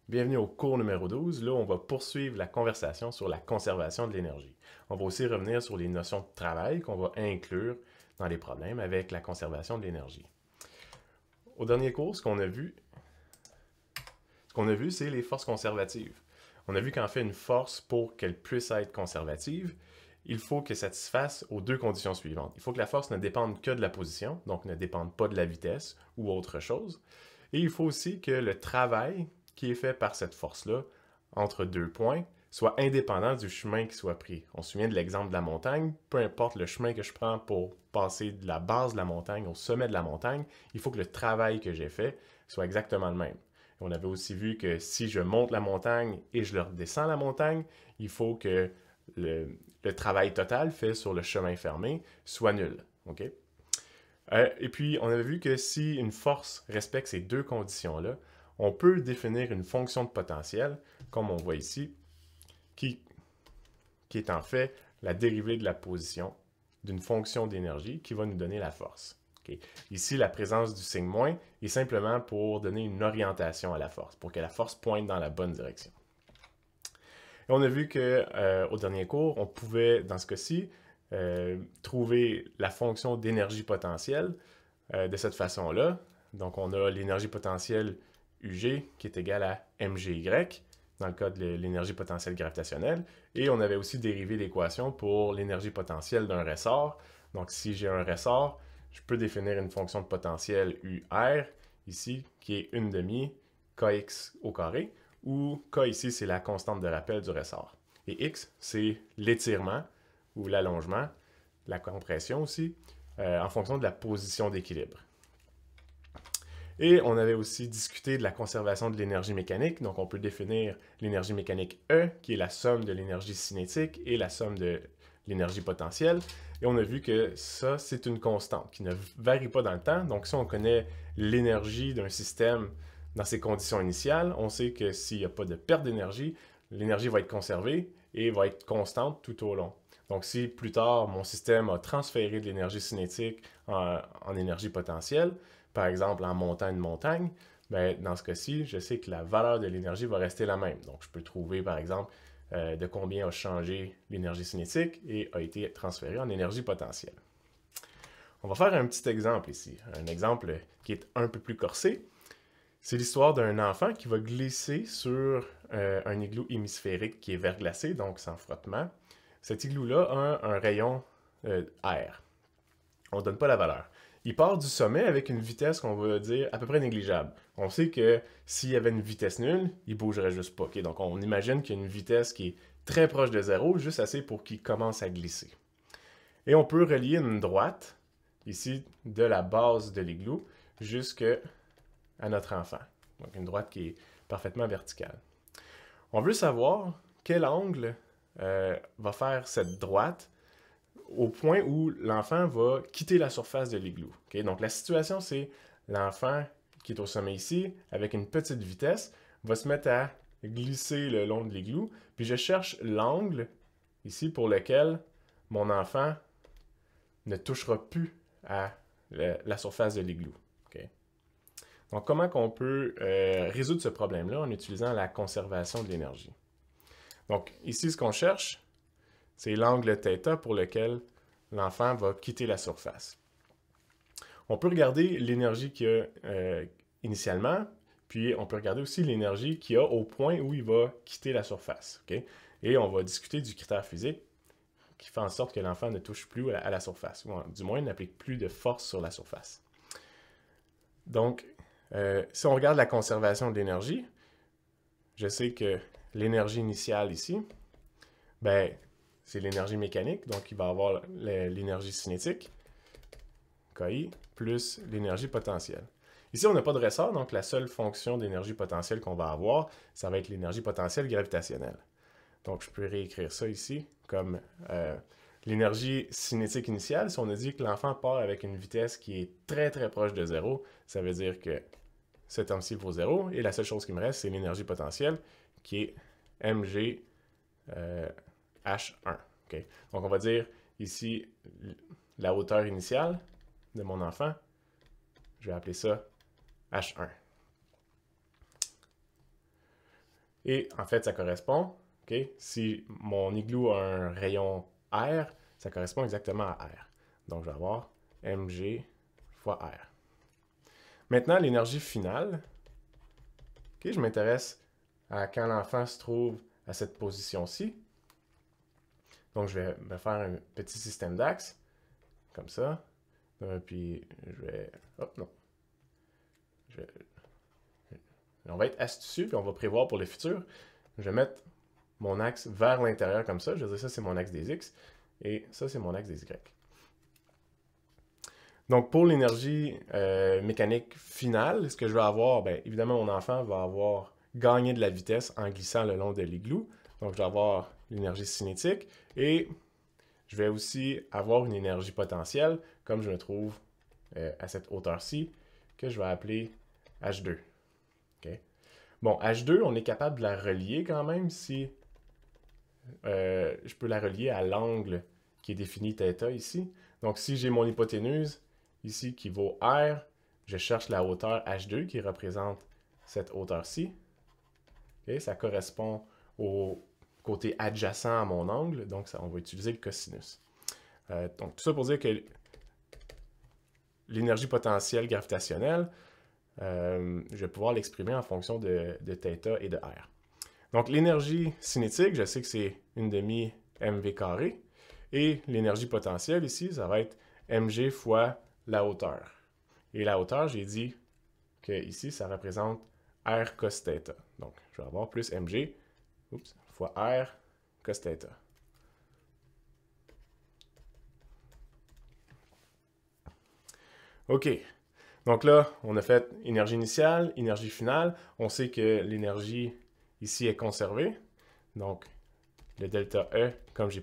Bienvenue au cours numéro 12. Là, on va poursuivre la conversation sur la conservation de l'énergie. On va aussi revenir sur les notions de travail qu'on va inclure dans les problèmes avec la conservation de l'énergie. Au dernier cours, ce qu'on a vu, c'est les forces conservatives. On a vu qu'en fait, une force, pour qu'elle puisse être conservative, il faut qu'elle satisfasse aux deux conditions suivantes. Il faut que la force ne dépende que de la position, donc ne dépende pas de la vitesse ou autre chose. Et il faut aussi que le travail qui est fait par cette force-là, entre deux points, soit indépendant du chemin qui soit pris. On se souvient de l'exemple de la montagne, peu importe le chemin que je prends pour passer de la base de la montagne au sommet de la montagne, il faut que le travail que j'ai fait soit exactement le même. On avait aussi vu que si je monte la montagne et je redescends la montagne, il faut que le travail total fait sur le chemin fermé soit nul. Okay? Et puis, on avait vu que si une force respecte ces deux conditions-là, on peut définir une fonction de potentiel, comme on voit ici, qui, qui est en fait la dérivée de la position d'une fonction d'énergie qui va nous donner la force. Okay. Ici, la présence du signe moins est simplement pour donner une orientation à la force, pour que la force pointe dans la bonne direction. Et on a vu qu'au dernier cours, on pouvait, dans ce cas-ci, trouver la fonction d'énergie potentielle de cette façon-là. Donc, on a l'énergie potentielle UG qui est égale à mgy dans le cas de l'énergie potentielle gravitationnelle. Et on avait aussi dérivé l'équation pour l'énergie potentielle d'un ressort. Donc, si j'ai un ressort, je peux définir une fonction de potentiel UR, ici, qui est 1 demi kx au carré, où k ici, c'est la constante de rappel du ressort. Et x, c'est l'étirement ou l'allongement, la compression aussi, en fonction de la position d'équilibre. Et on avait aussi discuté de la conservation de l'énergie mécanique. Donc, on peut définir l'énergie mécanique E, qui est la somme de l'énergie cinétique et la somme de l'énergie potentielle. Et on a vu que ça, c'est une constante qui ne varie pas dans le temps. Donc, si on connaît l'énergie d'un système dans ses conditions initiales, on sait que s'il n'y a pas de perte d'énergie, l'énergie va être conservée et va être constante tout au long. Donc, si plus tard, mon système a transféré de l'énergie cinétique en énergie potentielle, par exemple en montant une montagne, ben, dans ce cas-ci, je sais que la valeur de l'énergie va rester la même. Donc, je peux trouver, par exemple, de combien a changé l'énergie cinétique et a été transférée en énergie potentielle. On va faire un petit exemple ici, un exemple qui est un peu plus corsé. C'est l'histoire d'un enfant qui va glisser sur un igloo hémisphérique qui est verglacé, donc sans frottement. Cet igloo-là a un rayon R. On ne donne pas la valeur. Il part du sommet avec une vitesse qu'on va dire à peu près négligeable. On sait que s'il y avait une vitesse nulle, il ne bougerait juste pas. Okay? Donc on imagine qu'il y a une vitesse qui est très proche de zéro, juste assez pour qu'il commence à glisser. Et on peut relier une droite, ici, de la base de l'igloo jusqu'à notre enfant. Donc une droite qui est parfaitement verticale. On veut savoir quel angle va faire cette droite au point où l'enfant va quitter la surface de l'igloo. Okay? Donc la situation, c'est l'enfant qui est au sommet ici, avec une petite vitesse, va se mettre à glisser le long de l'igloo, puis je cherche l'angle ici pour lequel mon enfant ne touchera plus à la surface de l'igloo. Okay? Donc comment on peut résoudre ce problème-là en utilisant la conservation de l'énergie? Donc ici, ce qu'on cherche, c'est l'angle θ pour lequel l'enfant va quitter la surface. On peut regarder l'énergie qu'il y a initialement, puis on peut regarder aussi l'énergie qu'il y a au point où il va quitter la surface. Okay? Et on va discuter du critère physique qui fait en sorte que l'enfant ne touche plus à la surface, ou du moins n'applique plus de force sur la surface. Donc, si on regarde la conservation de l'énergie, je sais que l'énergie initiale ici, ben, c'est l'énergie mécanique, donc il va avoir l'énergie cinétique, KI, plus l'énergie potentielle. Ici, on n'a pas de ressort, donc la seule fonction d'énergie potentielle qu'on va avoir, ça va être l'énergie potentielle gravitationnelle. Donc, je peux réécrire ça ici comme l'énergie cinétique initiale. Si on a dit que l'enfant part avec une vitesse qui est très très proche de zéro, ça veut dire que ce terme-ci vaut zéro, et la seule chose qui me reste, c'est l'énergie potentielle, qui est mg H1. Okay? Donc, on va dire ici la hauteur initiale de mon enfant. Je vais appeler ça H1. Et en fait, ça correspond, si mon igloo a un rayon R, ça correspond exactement à R. Donc, je vais avoir mg fois R. Maintenant, l'énergie finale, je m'intéresse à quand l'enfant se trouve à cette position-ci. Donc, je vais me faire un petit système d'axes, comme ça. Puis, je vais... Oh, non. On va être astucieux, puis on va prévoir pour le futur. Je vais mettre mon axe vers l'intérieur comme ça. Je vais dire ça, c'est mon axe des X. Et ça, c'est mon axe des Y. Donc, pour l'énergie mécanique finale, ce que je vais avoir, bien, évidemment, mon enfant va avoir gagné de la vitesse en glissant le long de l'igloo. Donc, je vais avoir l'énergie cinétique et je vais aussi avoir une énergie potentielle, comme je me trouve à cette hauteur-ci, que je vais appeler H2. Okay. Bon, H2, on est capable de la relier quand même si je peux la relier à l'angle qui est défini θ ici. Donc, si j'ai mon hypoténuse ici qui vaut R, je cherche la hauteur H2 qui représente cette hauteur-ci. Okay, ça correspond au côté adjacent à mon angle, donc ça, on va utiliser le cosinus. Donc, tout ça pour dire que l'énergie potentielle gravitationnelle, je vais pouvoir l'exprimer en fonction de θ et de R. Donc, l'énergie cinétique, je sais que c'est 1/2 mv carré. Et l'énergie potentielle ici, ça va être mg fois la hauteur. Et la hauteur, j'ai dit que ici, ça représente R cos θ. Donc, je vais avoir plus mg fois R cos θ. OK. Donc là, on a fait énergie initiale, énergie finale. On sait que l'énergie ici est conservée. Donc, le delta E, comme j'ai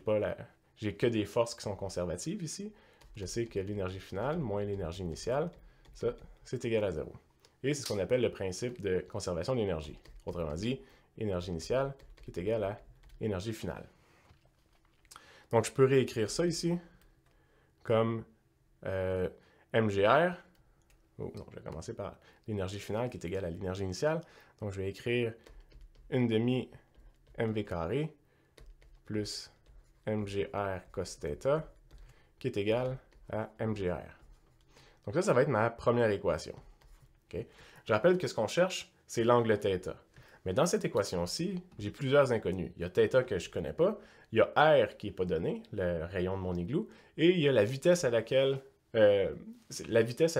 que des forces qui sont conservatives ici, je sais que l'énergie finale moins l'énergie initiale, ça, c'est égal à 0. Et c'est ce qu'on appelle le principe de conservation d'énergie. Autrement dit, énergie initiale qui est égale à énergie finale. Donc, je peux réécrire ça ici comme mgr. Oh, non, je vais commencer par l'énergie finale qui est égale à l'énergie initiale. Donc, je vais écrire 1/2 mv carré plus mgr cos θ qui est égal à mgr. Donc ça va être ma première équation. Okay? Je rappelle que ce qu'on cherche, c'est l'angle θ. Mais dans cette équation-ci, j'ai plusieurs inconnus. Il y a θ que je ne connais pas, il y a R qui n'est pas donné, le rayon de mon igloo, et il y a la vitesse à laquelle la vitesse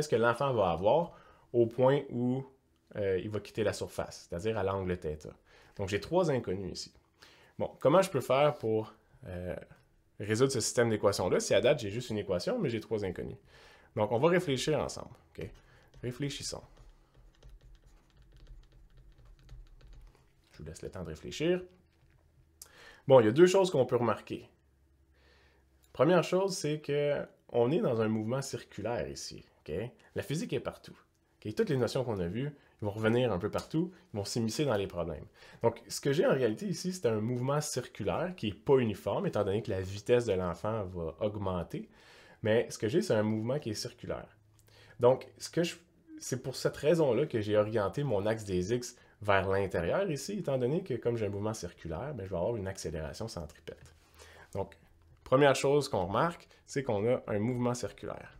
que l'enfant va avoir au point où il va quitter la surface, c'est-à-dire à l'angle θ. Donc j'ai 3 inconnus ici. Bon, comment je peux faire pour résoudre ce système d'équations-là? Si à date, j'ai juste une équation, mais j'ai 3 inconnus. Donc, on va réfléchir ensemble. Okay? Réfléchissons. Je vous laisse le temps de réfléchir. Bon, il y a 2 choses qu'on peut remarquer. Première chose, c'est qu'on est dans un mouvement circulaire ici. Okay? La physique est partout. Okay? Toutes les notions qu'on a vues, ils vont revenir un peu partout, ils vont s'immiscer dans les problèmes. Donc, ce que j'ai en réalité ici, c'est un mouvement circulaire qui n'est pas uniforme, étant donné que la vitesse de l'enfant va augmenter. Mais ce que j'ai, c'est un mouvement qui est circulaire. Donc, c'est pour cette raison-là que j'ai orienté mon axe des X vers l'intérieur ici, étant donné que comme j'ai un mouvement circulaire, je vais avoir une accélération centripète. Donc, première chose qu'on remarque, c'est qu'on a un mouvement circulaire.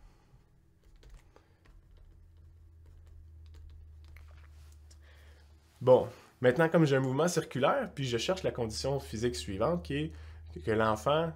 Bon, maintenant, comme j'ai un mouvement circulaire, puis je cherche la condition physique suivante, qui est que l'enfant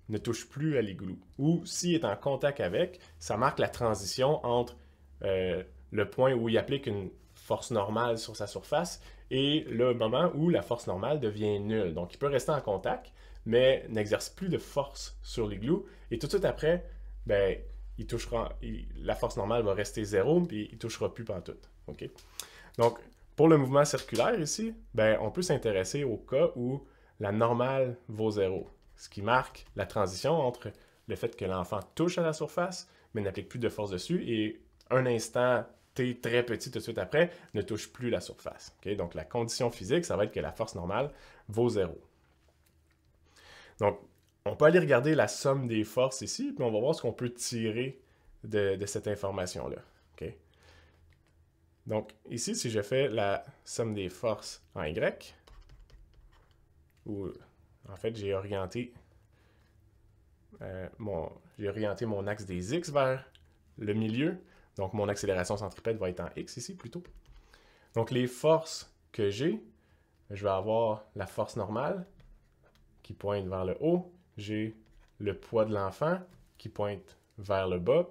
ne touche plus à l'igloo. Ou s'il est en contact avec, ça marque la transition entre le point où il applique une force normale sur sa surface et le moment où la force normale devient nulle. Donc, il peut rester en contact, mais n'exerce plus de force sur l'igloo. Et tout de suite après, la force normale va rester 0, puis il ne touchera plus pantoute. Okay? Donc, pour le mouvement circulaire ici, on peut s'intéresser au cas où la normale vaut 0. Ce qui marque la transition entre le fait que l'enfant touche à la surface, mais n'applique plus de force dessus, et un instant t très petit tout de suite après, ne touche plus la surface. Okay? Donc, la condition physique, ça va être que la force normale vaut 0. Donc, on peut aller regarder la somme des forces ici, puis on va voir ce qu'on peut tirer de cette information-là. Okay? Donc, ici, si je fais la somme des forces en Y, où en fait, j'ai orienté mon axe des X vers le milieu. Donc, mon accélération centripète va être en X ici, plutôt. Donc, les forces que j'ai, je vais avoir la force normale qui pointe vers le haut. J'ai le poids de l'enfant qui pointe vers le bas.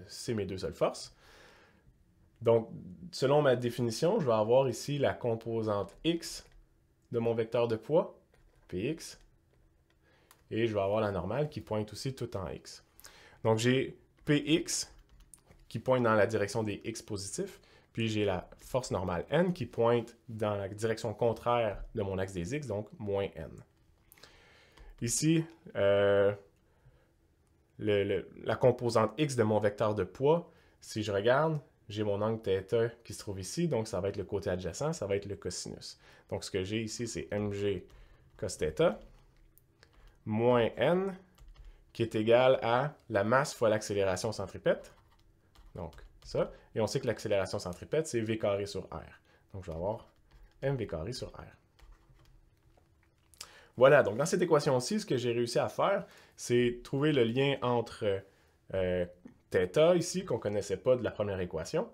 C'est mes deux seules forces. Donc, selon ma définition, je vais avoir ici la composante X de mon vecteur de poids, Px, et je vais avoir la normale qui pointe aussi tout en X. Donc, j'ai Px qui pointe dans la direction des X positifs, puis j'ai la force normale N qui pointe dans la direction contraire de mon axe des X, donc moins N. Ici, la composante X de mon vecteur de poids, si je regarde, j'ai mon angle θ qui se trouve ici, donc ça va être le côté adjacent, ça va être le cosinus. Donc ce que j'ai ici, c'est mg cos θ moins n qui est égal à la masse fois l'accélération centripète. Donc ça. Et on sait que l'accélération centripète, c'est v carré sur r. Donc je vais avoir mv carré sur r. Voilà, donc dans cette équation-ci, ce que j'ai réussi à faire, c'est trouver le lien entre θ ici, qu'on ne connaissait pas de la première équation.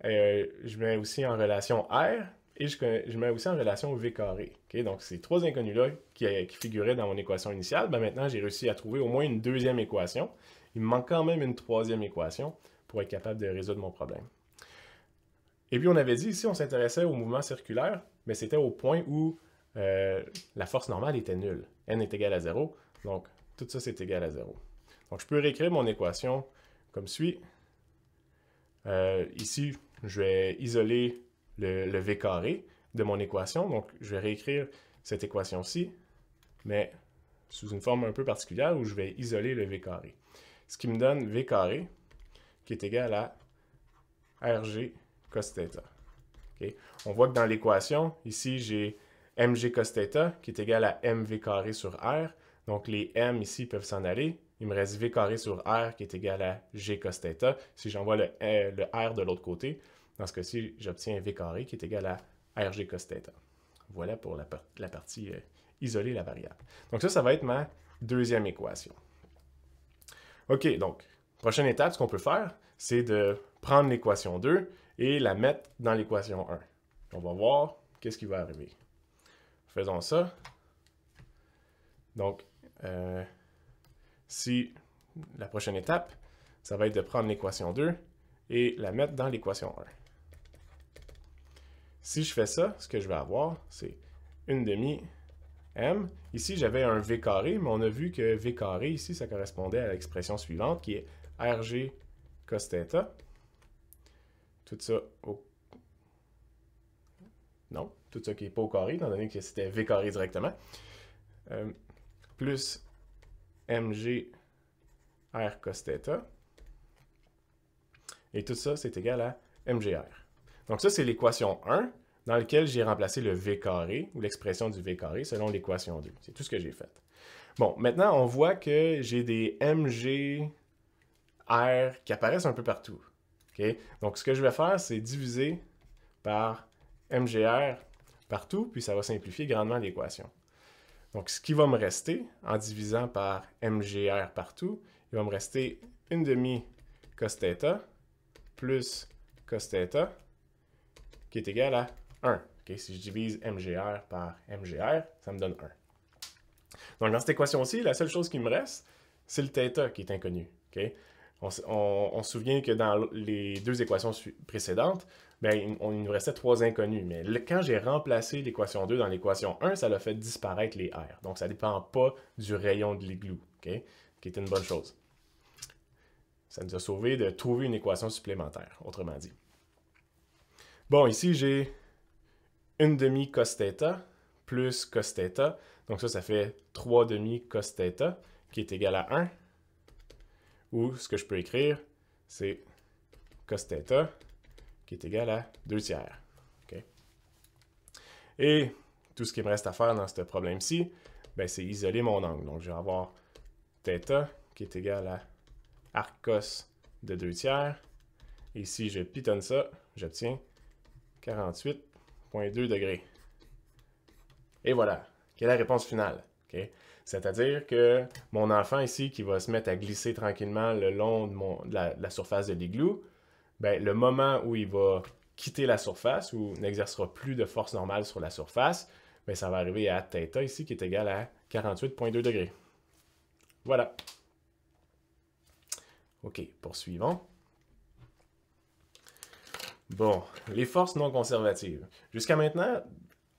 Je mets aussi en relation R et je mets aussi en relation V carré. Okay? Donc, ces trois inconnus-là qui figuraient dans mon équation initiale, ben maintenant, j'ai réussi à trouver au moins une deuxième équation. Il me manque quand même une troisième équation pour être capable de résoudre mon problème. Et puis, on avait dit ici, on s'intéressait au mouvement circulaire, mais c'était au point où la force normale était nulle. N est égal à 0, donc tout ça, c'est égal à 0. Donc, je peux réécrire mon équation comme suit. Ici, je vais isoler le V carré de mon équation. Donc, je vais réécrire cette équation-ci, mais sous une forme un peu particulière où je vais isoler le V carré. Ce qui me donne V carré qui est égal à RG cos θ. Okay? On voit que dans l'équation, ici, j'ai mg cos θ qui est égal à mv carré sur r. Donc, les m ici peuvent s'en aller. Il me reste v carré sur r qui est égal à g cos θ. Si j'envoie le r de l'autre côté, dans ce cas-ci, j'obtiens v carré qui est égal à rg cos θ. Voilà pour la partie isoler la variable. Donc ça va être ma deuxième équation. OK, donc, prochaine étape, ce qu'on peut faire, c'est de prendre l'équation 2 et la mettre dans l'équation 1. On va voir qu'est-ce qui va arriver. Faisons ça. Donc, si la prochaine étape, ça va être de prendre l'équation 2 et la mettre dans l'équation 1. Si je fais ça, ce que je vais avoir, c'est 1/2 m. Ici, j'avais un v carré, mais on a vu que v carré, ici, ça correspondait à l'expression suivante, qui est rg cos θ. Tout ça au... Non, tout ça qui n'est pas au carré, étant donné que c'était v carré directement. Plus mg r cos θ. Et tout ça, c'est égal à mgr. Donc ça, c'est l'équation 1 dans laquelle j'ai remplacé le v carré, ou l'expression du v carré, selon l'équation 2. C'est tout ce que j'ai fait. Bon, maintenant, on voit que j'ai des mg r qui apparaissent un peu partout. Okay? Donc, ce que je vais faire, c'est diviser par mgr partout, puis ça va simplifier grandement l'équation. Donc, ce qui va me rester, en divisant par mgr partout, il va me rester 1/2 cos θ plus cos θ qui est égal à 1. Okay? Si je divise mgr par mgr, ça me donne 1. Donc, dans cette équation-ci, la seule chose qui me reste, c'est le θ qui est inconnu. Okay? On se souvient que dans les deux équations précédentes, ben, il nous restait 3 inconnus. Mais quand j'ai remplacé l'équation 2 dans l'équation 1, ça l'a fait disparaître les R. Donc, ça ne dépend pas du rayon de l'igloo, okay? Qui est une bonne chose. Ça nous a sauvé de trouver une équation supplémentaire, autrement dit. Bon, ici, j'ai 1/2 cos θ plus cos θ. Donc ça fait 3/2 cos θ qui est égal à 1. Ou ce que je peux écrire, c'est cos θ qui est égal à 2/3. Okay? Et tout ce qui me reste à faire dans ce problème-ci, ben, c'est isoler mon angle. Donc je vais avoir θ qui est égal à arc cos de 2/3 Et si je pitonne ça, j'obtiens 48,2 degrés. Et voilà, quelle est la réponse finale? Okay? C'est-à-dire que mon enfant ici qui va se mettre à glisser tranquillement le long de la surface de l'igloo, ben, le moment où il va quitter la surface, ou n'exercera plus de force normale sur la surface, ben, ça va arriver à θ ici qui est égal à 48,2 degrés. Voilà. OK, poursuivons. Bon, les forces non conservatives. Jusqu'à maintenant,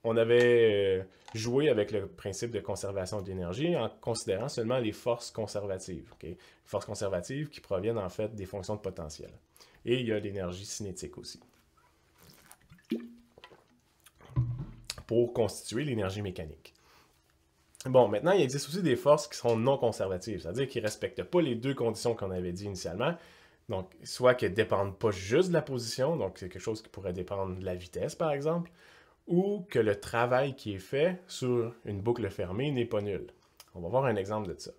on avait joué avec le principe de conservation d'énergie en considérant seulement les forces conservatives. Okay? Forces conservatives qui proviennent en fait des fonctions de potentiel. Et il y a l'énergie cinétique aussi, pour constituer l'énergie mécanique. Bon, maintenant, il existe aussi des forces qui sont non conservatives, c'est-à-dire qui ne respectent pas les deux conditions qu'on avait dit initialement. Donc, soit qu'elles ne dépendent pas juste de la position, donc c'est quelque chose qui pourrait dépendre de la vitesse, par exemple, ou que le travail qui est fait sur une boucle fermée n'est pas nul. On va voir un exemple de ça.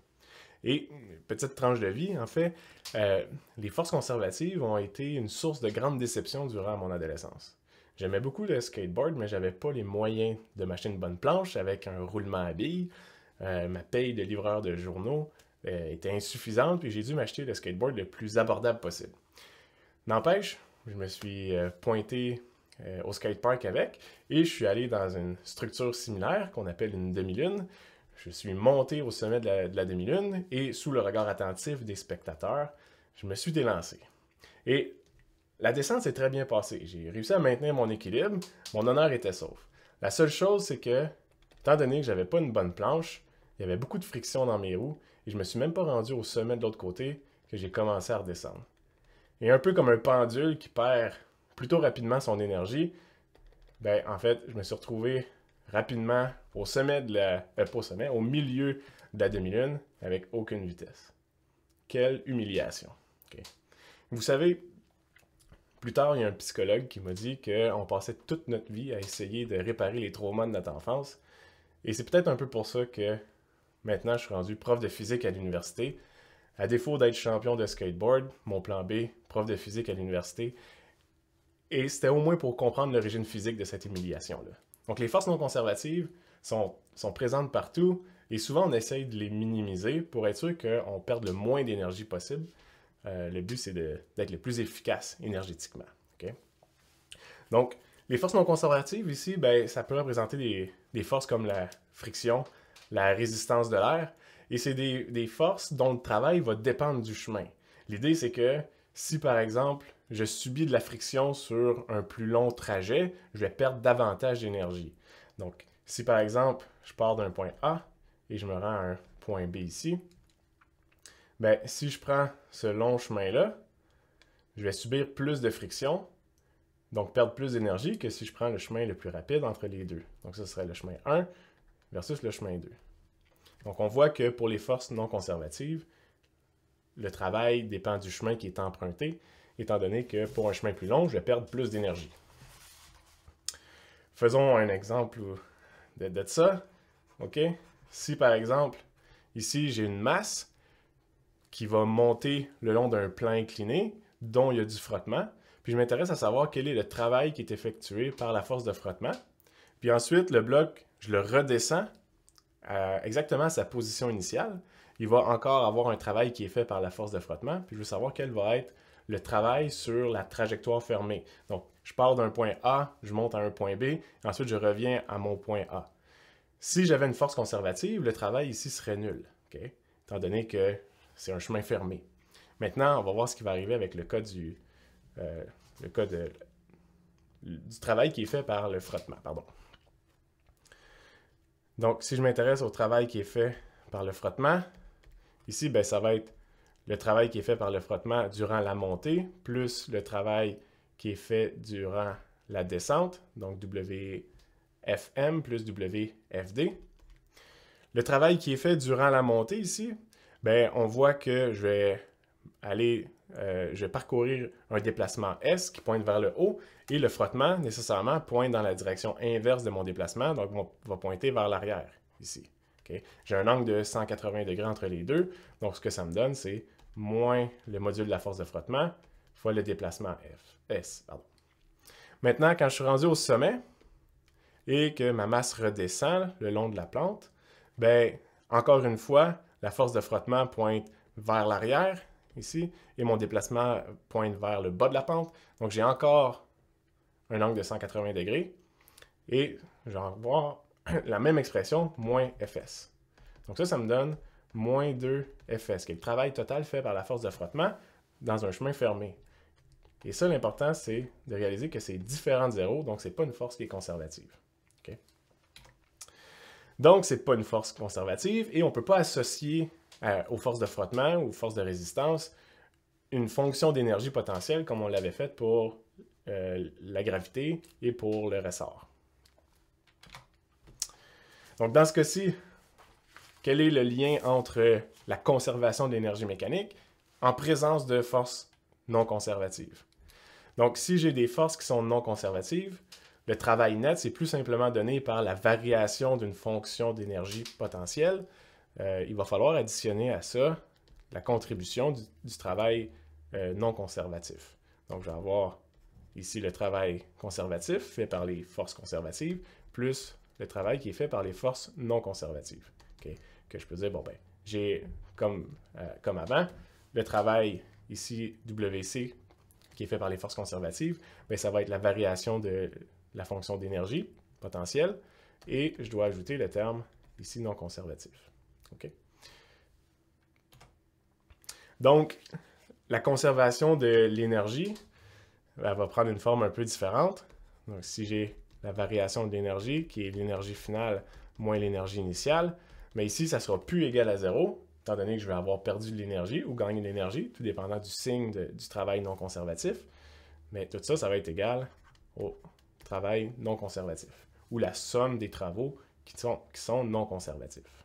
Et, petite tranche de vie, en fait, les forces conservatives ont été une source de grande déception durant mon adolescence. J'aimais beaucoup le skateboard, mais j'avais pas les moyens de m'acheter une bonne planche avec un roulement à billes. Ma paye de livreur de journaux était insuffisante, puis j'ai dû m'acheter le skateboard le plus abordable possible. N'empêche, je me suis pointé au skatepark avec, et je suis allé dans une structure similaire qu'on appelle une demi-lune. Je suis monté au sommet de la demi-lune, et sous le regard attentif des spectateurs, je me suis délancé. Et la descente s'est très bien passée. J'ai réussi à maintenir mon équilibre, mon honneur était sauf. La seule chose, c'est que, étant donné que j'avais pas une bonne planche, il y avait beaucoup de friction dans mes roues, et je me suis même pas rendu au sommet de l'autre côté que j'ai commencé à redescendre. Et un peu comme un pendule qui perd plutôt rapidement son énergie, ben en fait, je me suis retrouvé rapidement au sommet de la... pas au sommet, au milieu de la demi-lune avec aucune vitesse. Quelle humiliation. Okay. Vous savez, plus tard, il y a un psychologue qui m'a dit qu'on passait toute notre vie à essayer de réparer les traumas de notre enfance. Et c'est peut-être un peu pour ça que maintenant, je suis rendu prof de physique à l'université. À défaut d'être champion de skateboard, mon plan B, prof de physique à l'université. Et c'était au moins pour comprendre l'origine physique de cette humiliation-là. Donc les forces non conservatives sont présentes partout et souvent on essaye de les minimiser pour être sûr qu'on perde le moins d'énergie possible. Le but, c'est d'être le plus efficace énergétiquement. Okay? Donc, les forces non conservatives ici, ben, ça peut représenter des forces comme la friction, la résistance de l'air, et c'est des forces dont le travail va dépendre du chemin. L'idée, c'est que si, par exemple, je subis de la friction sur un plus long trajet, je vais perdre davantage d'énergie. Donc, si, par exemple, je pars d'un point A et je me rends à un point B ici, ben, si je prends ce long chemin-là, je vais subir plus de friction, donc perdre plus d'énergie que si je prends le chemin le plus rapide entre les deux. Donc, ce serait le chemin 1 versus le chemin 2. Donc, on voit que pour les forces non conservatives, le travail dépend du chemin qui est emprunté, étant donné que pour un chemin plus long, je vais perdre plus d'énergie. Faisons un exemple de ça. OK? Si, par exemple, ici, j'ai une masse qui va monter le long d'un plan incliné, dont il y a du frottement, puis je m'intéresse à savoir quel est le travail qui est effectué par la force de frottement. Puis ensuite, le bloc, je le redescends exactement à sa position initiale. Il va encore avoir un travail qui est fait par la force de frottement, puis je veux savoir quel va être le travail sur la trajectoire fermée. Donc, je pars d'un point A, je monte à un point B, et ensuite je reviens à mon point A. Si j'avais une force conservative, le travail ici serait nul, okay? Étant donné que c'est un chemin fermé. Maintenant, on va voir ce qui va arriver avec le cas du travail qui est fait par le frottement. Pardon. Donc, si je m'intéresse au travail qui est fait par le frottement, ici, ben, ça va être le travail qui est fait par le frottement durant la montée, plus le travail qui est fait durant la descente, donc WFM plus WFD. Le travail qui est fait durant la montée ici, ben, on voit que je vais parcourir un déplacement S qui pointe vers le haut et le frottement, nécessairement, pointe dans la direction inverse de mon déplacement, donc va pointer vers l'arrière, ici. Okay? J'ai un angle de 180 degrés entre les deux, donc ce que ça me donne, c'est moins le module de la force de frottement, fois le déplacement S. Pardon. Maintenant, quand je suis rendu au sommet et que ma masse redescend le long de la plante, ben, encore une fois, la force de frottement pointe vers l'arrière, ici, et mon déplacement pointe vers le bas de la pente. Donc, j'ai encore un angle de 180 degrés. Et je vais avoir la même expression, moins Fs. Donc ça me donne moins 2 Fs, qui est le travail total fait par la force de frottement dans un chemin fermé. Et ça, l'important, c'est de réaliser que c'est différent de zéro, donc ce n'est pas une force qui est conservative. Okay? Donc, ce n'est pas une force conservative, et on ne peut pas associer aux forces de frottement ou aux forces de résistance une fonction d'énergie potentielle comme on l'avait fait pour la gravité et pour le ressort. Donc, dans ce cas-ci, quel est le lien entre la conservation de l'énergie mécanique en présence de forces non conservatives? Donc, si j'ai des forces qui sont non conservatives, le travail net, c'est plus simplement donné par la variation d'une fonction d'énergie potentielle. Il va falloir additionner à ça la contribution du travail non conservatif. Donc, je vais avoir ici le travail conservatif fait par les forces conservatives, plus le travail qui est fait par les forces non conservatives. Okay? Que je peux dire, bon ben, j'ai comme avant, le travail ici WC qui est fait par les forces conservatives, ben, ça va être la variation de la fonction d'énergie potentielle, et je dois ajouter le terme ici non conservatif. Okay? Donc, la conservation de l'énergie, elle va prendre une forme un peu différente. Donc, si j'ai la variation de l'énergie, qui est l'énergie finale moins l'énergie initiale, mais ici, ça ne sera plus égal à 0, étant donné que je vais avoir perdu de l'énergie ou gagné de l'énergie, tout dépendant du signe du travail non conservatif. Mais tout ça, ça va être égal au travail non conservatif, ou la somme des travaux qui sont non conservatifs.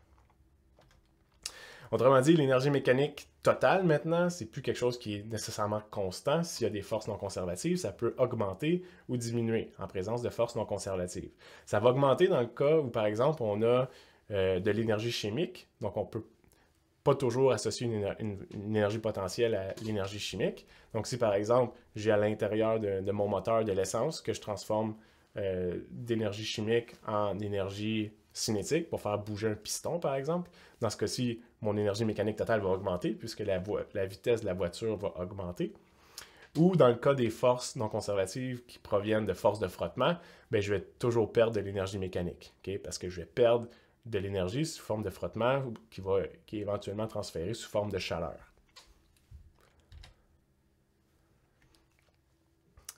Autrement dit, l'énergie mécanique totale, maintenant, c'est plus quelque chose qui est nécessairement constant. S'il y a des forces non conservatives, ça peut augmenter ou diminuer en présence de forces non conservatives. Ça va augmenter dans le cas où, par exemple, on a de l'énergie chimique. Donc, on ne peut pas toujours associer une énergie potentielle à l'énergie chimique. Donc, si, par exemple, j'ai à l'intérieur de mon moteur de l'essence que je transforme d'énergie chimique en énergie cinétique pour faire bouger un piston, par exemple. Dans ce cas-ci, mon énergie mécanique totale va augmenter puisque la vitesse de la voiture va augmenter. Ou dans le cas des forces non conservatives qui proviennent de forces de frottement, bien, je vais toujours perdre de l'énergie mécanique, okay? Parce que je vais perdre de l'énergie sous forme de frottement qui est éventuellement transférée sous forme de chaleur.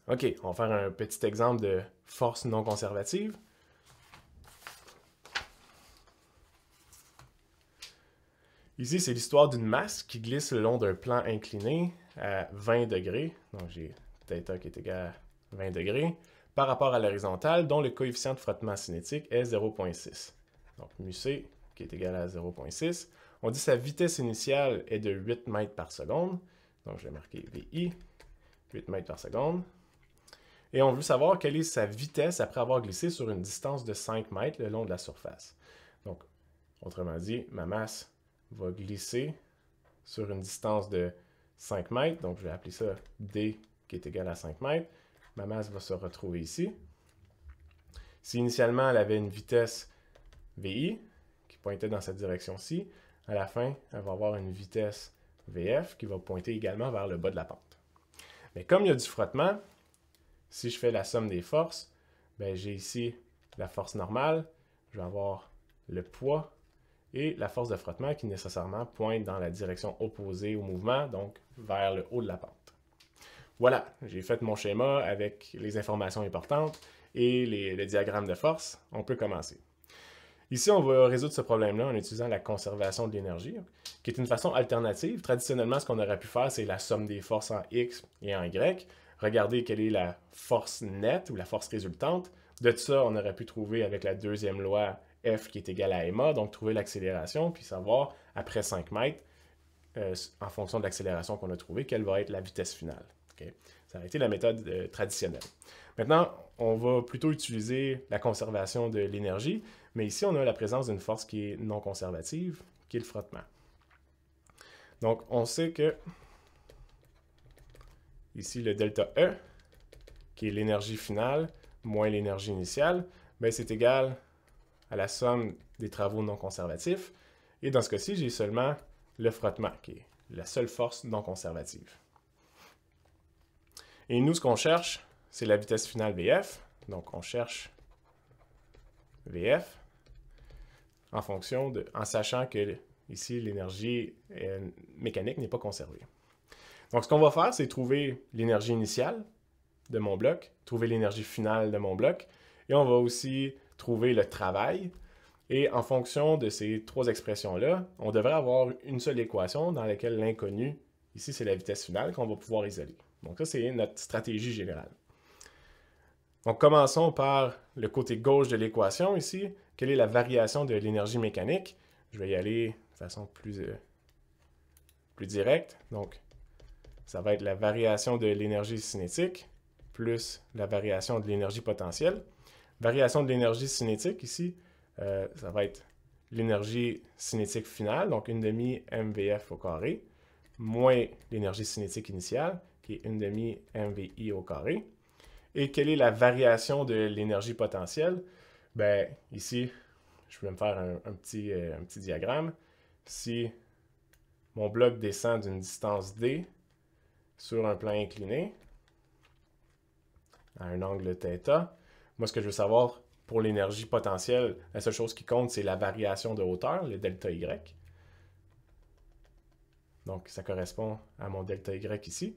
OK, on va faire un petit exemple de force non conservative. Ici, c'est l'histoire d'une masse qui glisse le long d'un plan incliné à 20 degrés. Donc, j'ai θ qui est égal à 20 degrés par rapport à l'horizontale, dont le coefficient de frottement cinétique est 0,6. Donc, μc qui est égal à 0,6. On dit que sa vitesse initiale est de 8 mètres par seconde. Donc, je vais marquer VI, 8 mètres par seconde. Et on veut savoir quelle est sa vitesse après avoir glissé sur une distance de 5 mètres le long de la surface. Donc, autrement dit, ma masse va glisser sur une distance de 5 mètres. Donc, je vais appeler ça D qui est égal à 5 mètres. Ma masse va se retrouver ici. Si initialement, elle avait une vitesse VI qui pointait dans cette direction-ci, à la fin, elle va avoir une vitesse VF qui va pointer également vers le bas de la pente. Mais comme il y a du frottement, si je fais la somme des forces, j'ai ici la force normale, je vais avoir le poids et la force de frottement qui nécessairement pointe dans la direction opposée au mouvement, donc vers le haut de la pente. Voilà, j'ai fait mon schéma avec les informations importantes et le diagramme de force. On peut commencer. Ici, on va résoudre ce problème-là en utilisant la conservation de l'énergie, qui est une façon alternative. Traditionnellement, ce qu'on aurait pu faire, c'est la somme des forces en X et en Y. Regarder quelle est la force nette ou la force résultante. De ça, on aurait pu trouver avec la deuxième loi F qui est égale à ma, donc trouver l'accélération, puis savoir, après 5 mètres, en fonction de l'accélération qu'on a trouvée, quelle va être la vitesse finale. Okay? Ça a été la méthode traditionnelle. Maintenant, on va plutôt utiliser la conservation de l'énergie, mais ici, on a la présence d'une force qui est non conservative, qui est le frottement. Donc, on sait que ici le delta E, qui est l'énergie finale moins l'énergie initiale, ben, c'est égal à la somme des travaux non conservatifs. Et dans ce cas-ci, j'ai seulement le frottement, qui est la seule force non conservative. Et nous, ce qu'on cherche, c'est la vitesse finale VF. Donc, on cherche VF en sachant que ici, l'énergie mécanique n'est pas conservée. Donc, ce qu'on va faire, c'est trouver l'énergie initiale de mon bloc, trouver l'énergie finale de mon bloc, et on va aussi trouver le travail. Et en fonction de ces trois expressions-là, on devrait avoir une seule équation dans laquelle l'inconnu, ici, c'est la vitesse finale qu'on va pouvoir isoler. Donc ça, c'est notre stratégie générale. Donc commençons par le côté gauche de l'équation ici. Quelle est la variation de l'énergie mécanique? Je vais y aller de façon plus directe. Donc, ça va être la variation de l'énergie cinétique plus la variation de l'énergie potentielle. Variation de l'énergie cinétique ici, ça va être l'énergie cinétique finale, donc 1/2 MVF au carré, moins l'énergie cinétique initiale, qui est 1/2 MVI au carré. Et quelle est la variation de l'énergie potentielle? Ben, ici, je vais me faire un petit diagramme. Si mon bloc descend d'une distance D sur un plan incliné, à un angle θ, moi, ce que je veux savoir pour l'énergie potentielle, la seule chose qui compte, c'est la variation de hauteur, le delta Y. Donc, ça correspond à mon delta Y ici.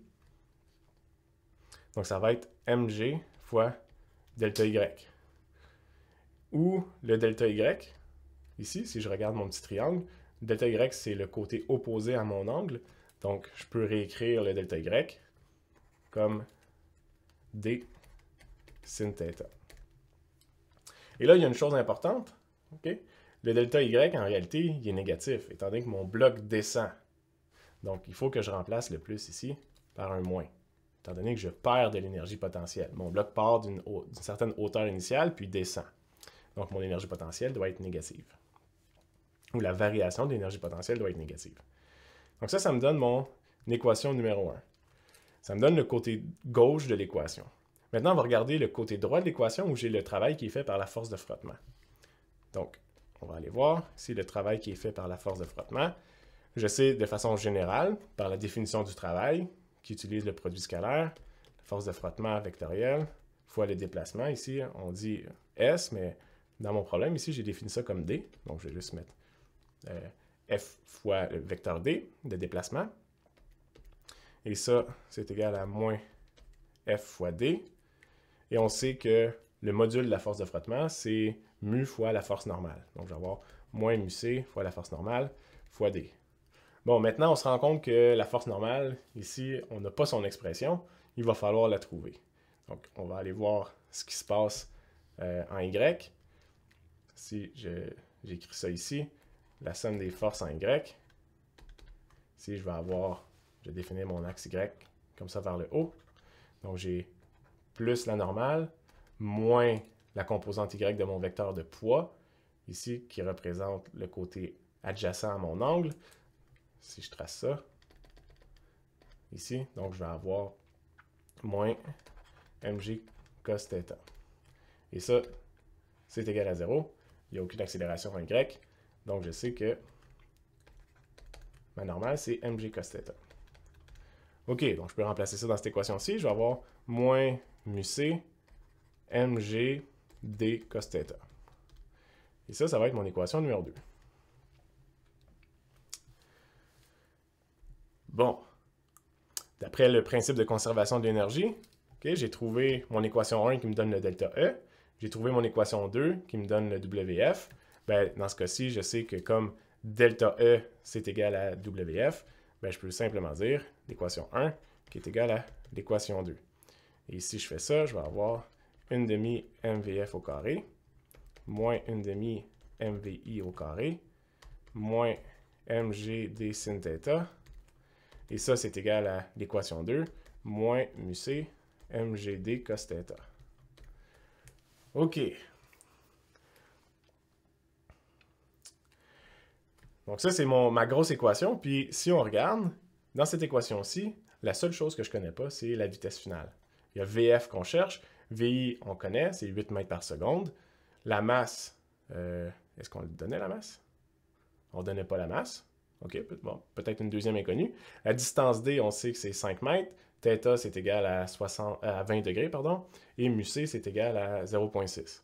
Donc, ça va être mg fois delta Y. Ou le delta Y, ici, si je regarde mon petit triangle, le delta Y, c'est le côté opposé à mon angle. Donc, je peux réécrire le delta Y comme d sin θ. Et là, il y a une chose importante. Okay? Le delta Y, en réalité, il est négatif, étant donné que mon bloc descend. Donc, il faut que je remplace le plus ici par un moins, étant donné que je perds de l'énergie potentielle. Mon bloc part d'une certaine hauteur initiale, puis descend. Donc, mon énergie potentielle doit être négative. Ou la variation de l'énergie potentielle doit être négative. Donc ça me donne mon équation numéro 1. Ça me donne le côté gauche de l'équation. Maintenant, on va regarder le côté droit de l'équation où j'ai le travail qui est fait par la force de frottement. Donc, on va aller voir ici le travail qui est fait par la force de frottement. Je sais de façon générale, par la définition du travail, qui utilise le produit scalaire, la force de frottement vectorielle, fois le déplacement. Ici, on dit S, mais dans mon problème, ici, j'ai défini ça comme D. Donc, je vais juste mettre F fois le vecteur D de déplacement. Et ça, c'est égal à moins F fois D. Et on sait que le module de la force de frottement, c'est mu fois la force normale. Donc, je vais avoir moins mu C fois la force normale fois D. Bon, maintenant, on se rend compte que la force normale, ici, on n'a pas son expression. Il va falloir la trouver. Donc, on va aller voir ce qui se passe en Y. Si j'écris ça ici, la somme des forces en Y. Ici, je vais définir mon axe Y comme ça vers le haut. Donc, j'ai plus la normale, moins la composante Y de mon vecteur de poids, ici, qui représente le côté adjacent à mon angle. Si je trace ça, ici, donc je vais avoir moins mg cos θ. Et ça, c'est égal à 0. Il n'y a aucune accélération en Y. Donc, je sais que ma normale, c'est mg cos θ. OK, donc je peux remplacer ça dans cette équation-ci. Je vais avoir moins mu c mg d cos θ. Et ça va être mon équation numéro 2. Bon, d'après le principe de conservation de l'énergie, okay, j'ai trouvé mon équation 1 qui me donne le delta E. J'ai trouvé mon équation 2 qui me donne le WF. Ben, dans ce cas-ci, je sais que comme delta E, c'est égal à WF, ben, je peux simplement dire l'équation 1 qui est égale à l'équation 2. Et si je fais ça, je vais avoir 1/2 MVF au carré, moins 1/2 MVI au carré, moins mg d sin θ. Et ça, c'est égal à l'équation 2, moins mu c mgd cos θ. OK. Donc ça, c'est ma grosse équation. Puis si on regarde, dans cette équation-ci, La seule chose que je ne connais pas, c'est la vitesse finale. Il y a VF qu'on cherche. VI, on connaît, c'est 8 mètres par seconde. La masse, est-ce qu'on le donnait la masse? On ne donnait pas la masse. OK, bon, peut-être une deuxième inconnue. La distance D, on sait que c'est 5 mètres. Θ, c'est égal à 20 degrés, pardon. Et mu C, c'est égal à 0,6.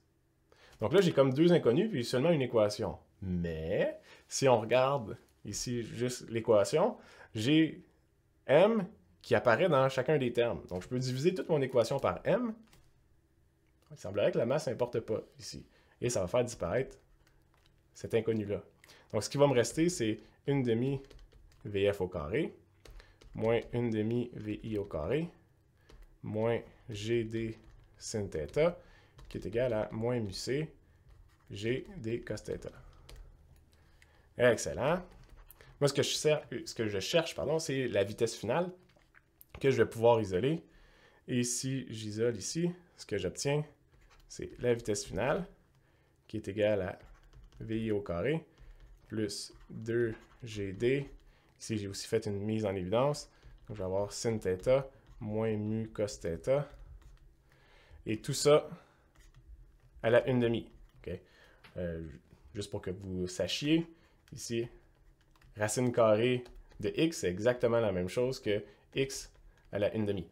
Donc là, j'ai comme deux inconnus, puis seulement une équation. Mais, si on regarde ici juste l'équation, j'ai M qui apparaît dans chacun des termes. Donc, je peux diviser toute mon équation par M. Il semblerait que la masse n'importe pas ici. Et ça va faire disparaître cet inconnu-là. Donc, ce qui va me rester, c'est 1 demi VF au carré, moins 1 demi VI au carré, moins GD sin θ, qui est égal à moins mu C, GD cos θ. Excellent. Moi, ce que je cherche, c'est la vitesse finale que je vais pouvoir isoler. Et si j'isole ici, ce que j'obtiens, c'est la vitesse finale, qui est égale à VI au carré, plus 2GD. Ici, j'ai aussi fait une mise en évidence. Donc, je vais avoir sin θ moins mu cos θ. Et tout ça à la 1 demi. Okay? Juste pour que vous sachiez, ici, racine carrée de x, c'est exactement la même chose que x à la 1 demi.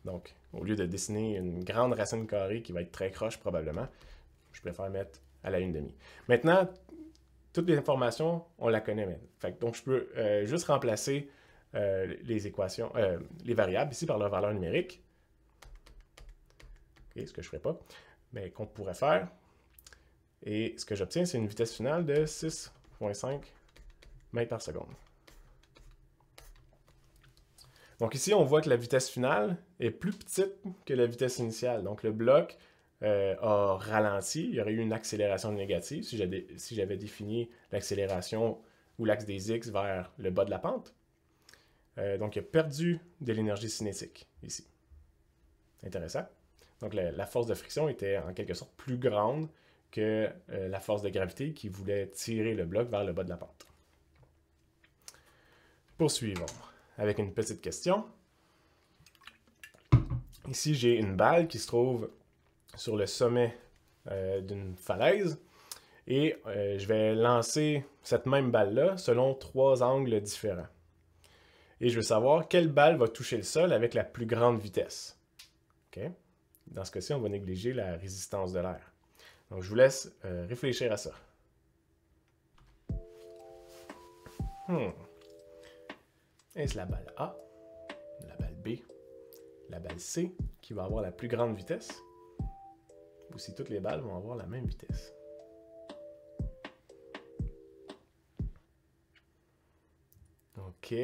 Donc, au lieu de dessiner une grande racine carrée qui va être très croche probablement, je préfère mettre à la 1 demi. Maintenant, toutes les informations, on la connaît maintenant. Donc, je peux juste remplacer les équations, les variables ici par leur valeur numérique. Okay, ce que je ne ferai pas, mais qu'on pourrait faire. Et ce que j'obtiens, c'est une vitesse finale de 6,5 mètres par seconde. Donc ici, on voit que la vitesse finale est plus petite que la vitesse initiale. Donc le bloc a ralenti, il y aurait eu une accélération négative si j'avais défini l'accélération ou l'axe des x vers le bas de la pente. Donc il a perdu de l'énergie cinétique ici. Intéressant. Donc la force de friction était en quelque sorte plus grande que la force de gravité qui voulait tirer le bloc vers le bas de la pente. Poursuivons avec une petite question. Ici, j'ai une balle qui se trouve sur le sommet d'une falaise et je vais lancer cette même balle-là selon 3 angles différents. Et je veux savoir quelle balle va toucher le sol avec la plus grande vitesse. Okay? Dans ce cas-ci, on va négliger la résistance de l'air. Donc, je vous laisse réfléchir à ça. Est-ce la balle A, la balle B, la balle C qui va avoir la plus grande vitesse? Ou si toutes les balles vont avoir la même vitesse? OK,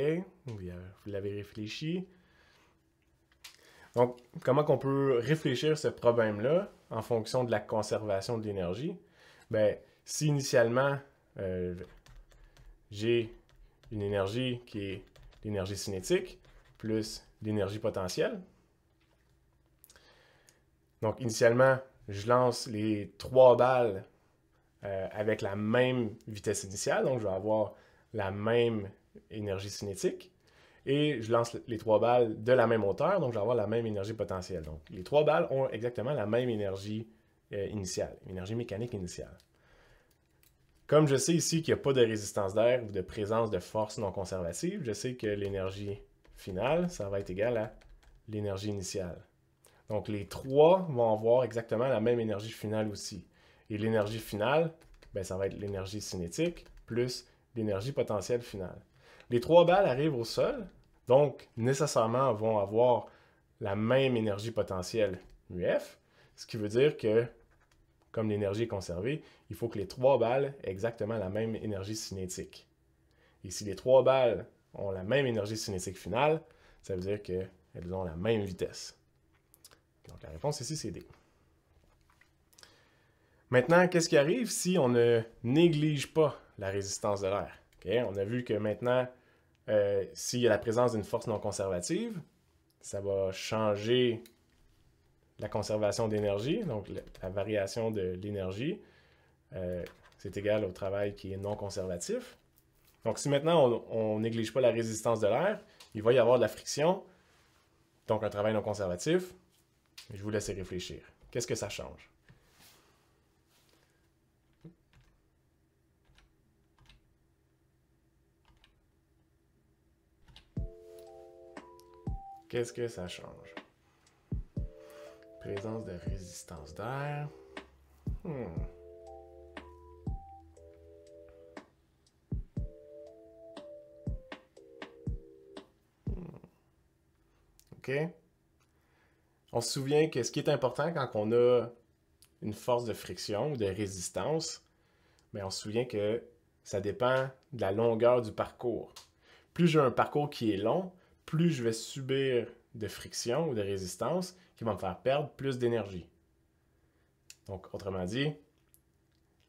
vous l'avez réfléchi. Donc, comment on peut réfléchir ce problème-là en fonction de la conservation de l'énergie? Bien, si initialement, j'ai une énergie qui est l'énergie cinétique plus l'énergie potentielle. Donc, initialement, je lance les 3 balles avec la même vitesse initiale. Donc, je vais avoir la même énergie cinétique. Et je lance les 3 balles de la même hauteur, donc je vais avoir la même énergie potentielle. Donc, les 3 balles ont exactement la même énergie initiale, énergie mécanique initiale. Comme je sais ici qu'il n'y a pas de résistance d'air ou de présence de force non conservative, je sais que l'énergie finale, ça va être égal à l'énergie initiale. Donc, les 3 vont avoir exactement la même énergie finale aussi. Et l'énergie finale, bien, ça va être l'énergie cinétique plus l'énergie potentielle finale. Les 3 balles arrivent au sol, donc nécessairement vont avoir la même énergie potentielle UF, ce qui veut dire que, comme l'énergie est conservée, il faut que les 3 balles aient exactement la même énergie cinétique. Et si les 3 balles ont la même énergie cinétique finale, ça veut dire qu'elles ont la même vitesse. Donc la réponse ici, c'est D. Maintenant, qu'est-ce qui arrive si on ne néglige pas la résistance de l'air? Okay? On a vu que maintenant, s'il y a la présence d'une force non conservative, ça va changer la conservation d'énergie, donc la variation de l'énergie, c'est égal au travail qui est non conservatif. Donc, si maintenant on ne néglige pas la résistance de l'air, il va y avoir de la friction, donc un travail non conservatif. Je vous laisse réfléchir. Qu'est-ce que ça change? Qu'est-ce que ça change? Présence de résistance d'air. OK? On se souvient que ce qui est important quand on a une force de friction ou de résistance, mais on se souvient que ça dépend de la longueur du parcours. Plus j'ai un parcours qui est long, plus je vais subir de friction ou de résistance qui va me faire perdre plus d'énergie. Donc, autrement dit,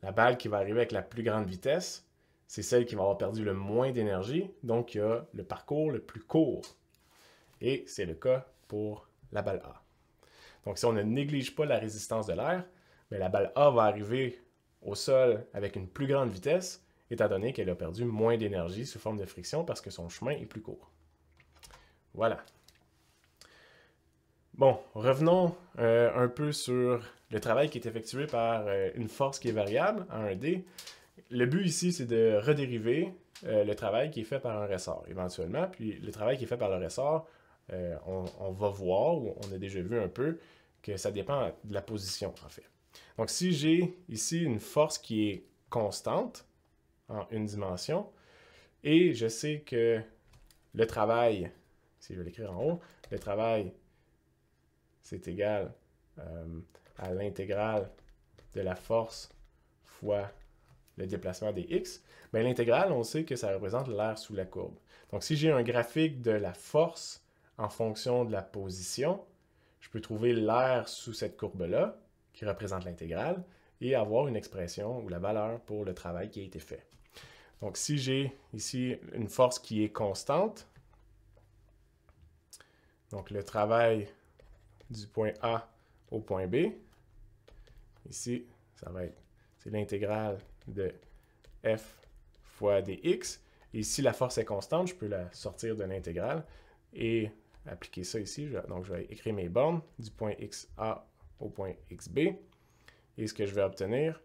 la balle qui va arriver avec la plus grande vitesse, c'est celle qui va avoir perdu le moins d'énergie, donc il y a le parcours le plus court. Et c'est le cas pour la balle A. Donc, si on ne néglige pas la résistance de l'air, la balle A va arriver au sol avec une plus grande vitesse, étant donné qu'elle a perdu moins d'énergie sous forme de friction parce que son chemin est plus court. Voilà. Bon, revenons un peu sur le travail qui est effectué par une force qui est variable, en 1D. Le but ici, c'est de redériver le travail qui est fait par un ressort, éventuellement. Puis le travail qui est fait par le ressort, on va voir, ou on a déjà vu un peu, que ça dépend de la position, en fait. Donc, si j'ai ici une force qui est constante, en une dimension, et je sais que le travail, si je vais l'écrire en haut, le travail, c'est égal à l'intégrale de la force fois le déplacement des x, bien l'intégrale, on sait que ça représente l'air sous la courbe. Donc, si j'ai un graphique de la force en fonction de la position, je peux trouver l'air sous cette courbe-là, qui représente l'intégrale, et avoir une expression ou la valeur pour le travail qui a été fait. Donc, si j'ai ici une force qui est constante, donc le travail du point A au point B, ici, ça va être, c'est l'intégrale de f fois dx. Et si la force est constante, je peux la sortir de l'intégrale et appliquer ça ici. Donc, je vais écrire mes bornes du point XA au point XB. Et ce que je vais obtenir,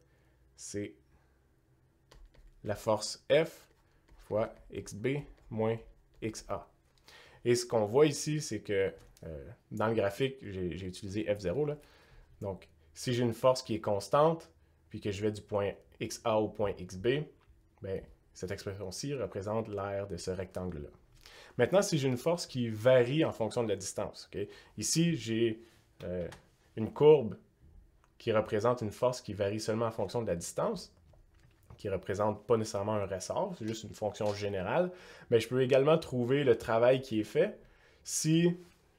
c'est la force F fois XB moins XA. Et ce qu'on voit ici, c'est que dans le graphique, j'ai utilisé F0. Là. Donc, si j'ai une force qui est constante, puis que je vais du point XA au point XB, bien, cette expression-ci représente l'aire de ce rectangle-là. Maintenant, si j'ai une force qui varie en fonction de la distance, okay? Ici, j'ai une courbe qui représente une force qui varie seulement en fonction de la distance, qui ne représente pas nécessairement un ressort, c'est juste une fonction générale, mais je peux également trouver le travail qui est fait si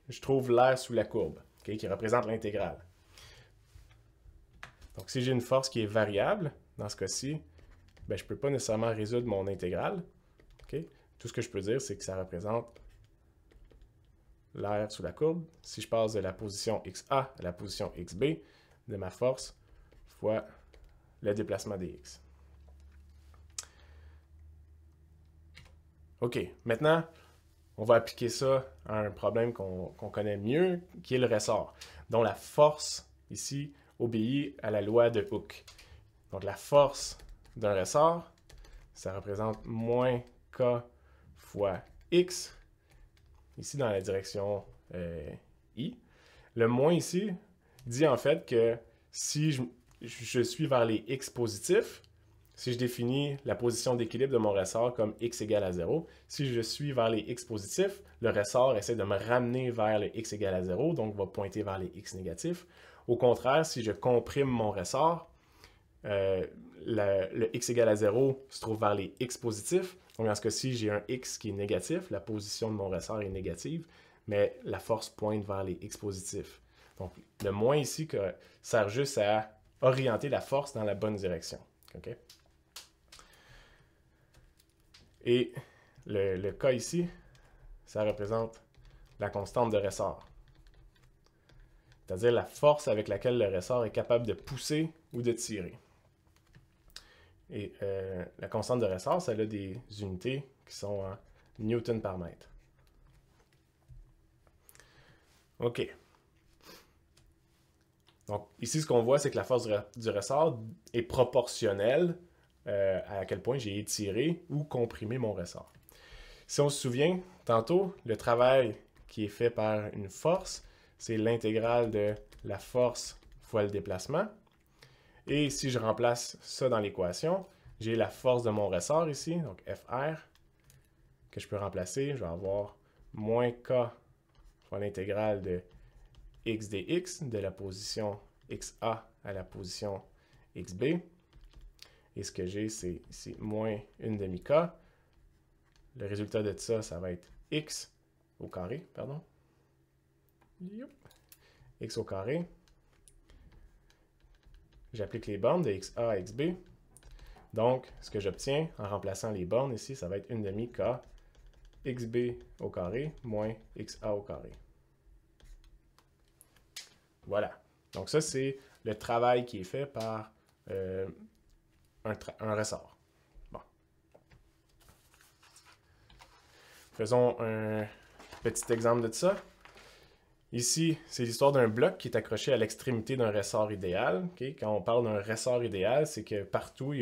je trouve l'air sous la courbe, okay, qui représente l'intégrale. Donc, si j'ai une force qui est variable, dans ce cas-ci, ben, je ne peux pas nécessairement résoudre mon intégrale. Okay? Tout ce que je peux dire, c'est que ça représente l'air sous la courbe. Si je passe de la position XA à la position XB de ma force fois le déplacement des X. OK, maintenant, on va appliquer ça à un problème qu'on connaît mieux, qui est le ressort, dont la force, ici, obéit à la loi de Hooke. Donc, la force d'un ressort, ça représente moins K fois X, ici dans la direction I. Le moins ici dit en fait que si je suis vers les X positifs, si je définis la position d'équilibre de mon ressort comme X égale à 0, si je suis vers les X positifs, le ressort essaie de me ramener vers le X égale à 0, donc va pointer vers les X négatifs. Au contraire, si je comprime mon ressort, le X égale à 0 se trouve vers les X positifs. Donc, dans ce cas-ci, j'ai un X qui est négatif, la position de mon ressort est négative, mais la force pointe vers les X positifs. Donc, le moins ici sert juste à orienter la force dans la bonne direction. Okay? Et le K ici, ça représente la constante de ressort. C'est-à-dire la force avec laquelle le ressort est capable de pousser ou de tirer. Et la constante de ressort, ça a des unités qui sont en newton par mètre. OK. Donc, ici, ce qu'on voit, c'est que la force du ressort est proportionnelle à quel point j'ai étiré ou comprimé mon ressort. Si on se souvient, tantôt, le travail qui est fait par une force, c'est l'intégrale de la force fois le déplacement. Et si je remplace ça dans l'équation, j'ai la force de mon ressort ici, donc FR, que je peux remplacer. Je vais avoir moins K fois l'intégrale de x dx, de la position XA à la position XB. Et ce que j'ai, c'est ici moins 1 demi-K. Le résultat de ça, ça va être x au carré, pardon. X au carré. J'applique les bornes de XA à XB. Donc, ce que j'obtiens en remplaçant les bornes ici, ça va être 1 demi K XB au carré moins XA au carré. Voilà. Donc ça, c'est le travail qui est fait par un ressort. Bon. Faisons un petit exemple de ça. Ici, c'est l'histoire d'un bloc qui est accroché à l'extrémité d'un ressort idéal. Okay? Quand on parle d'un ressort idéal, c'est que partout,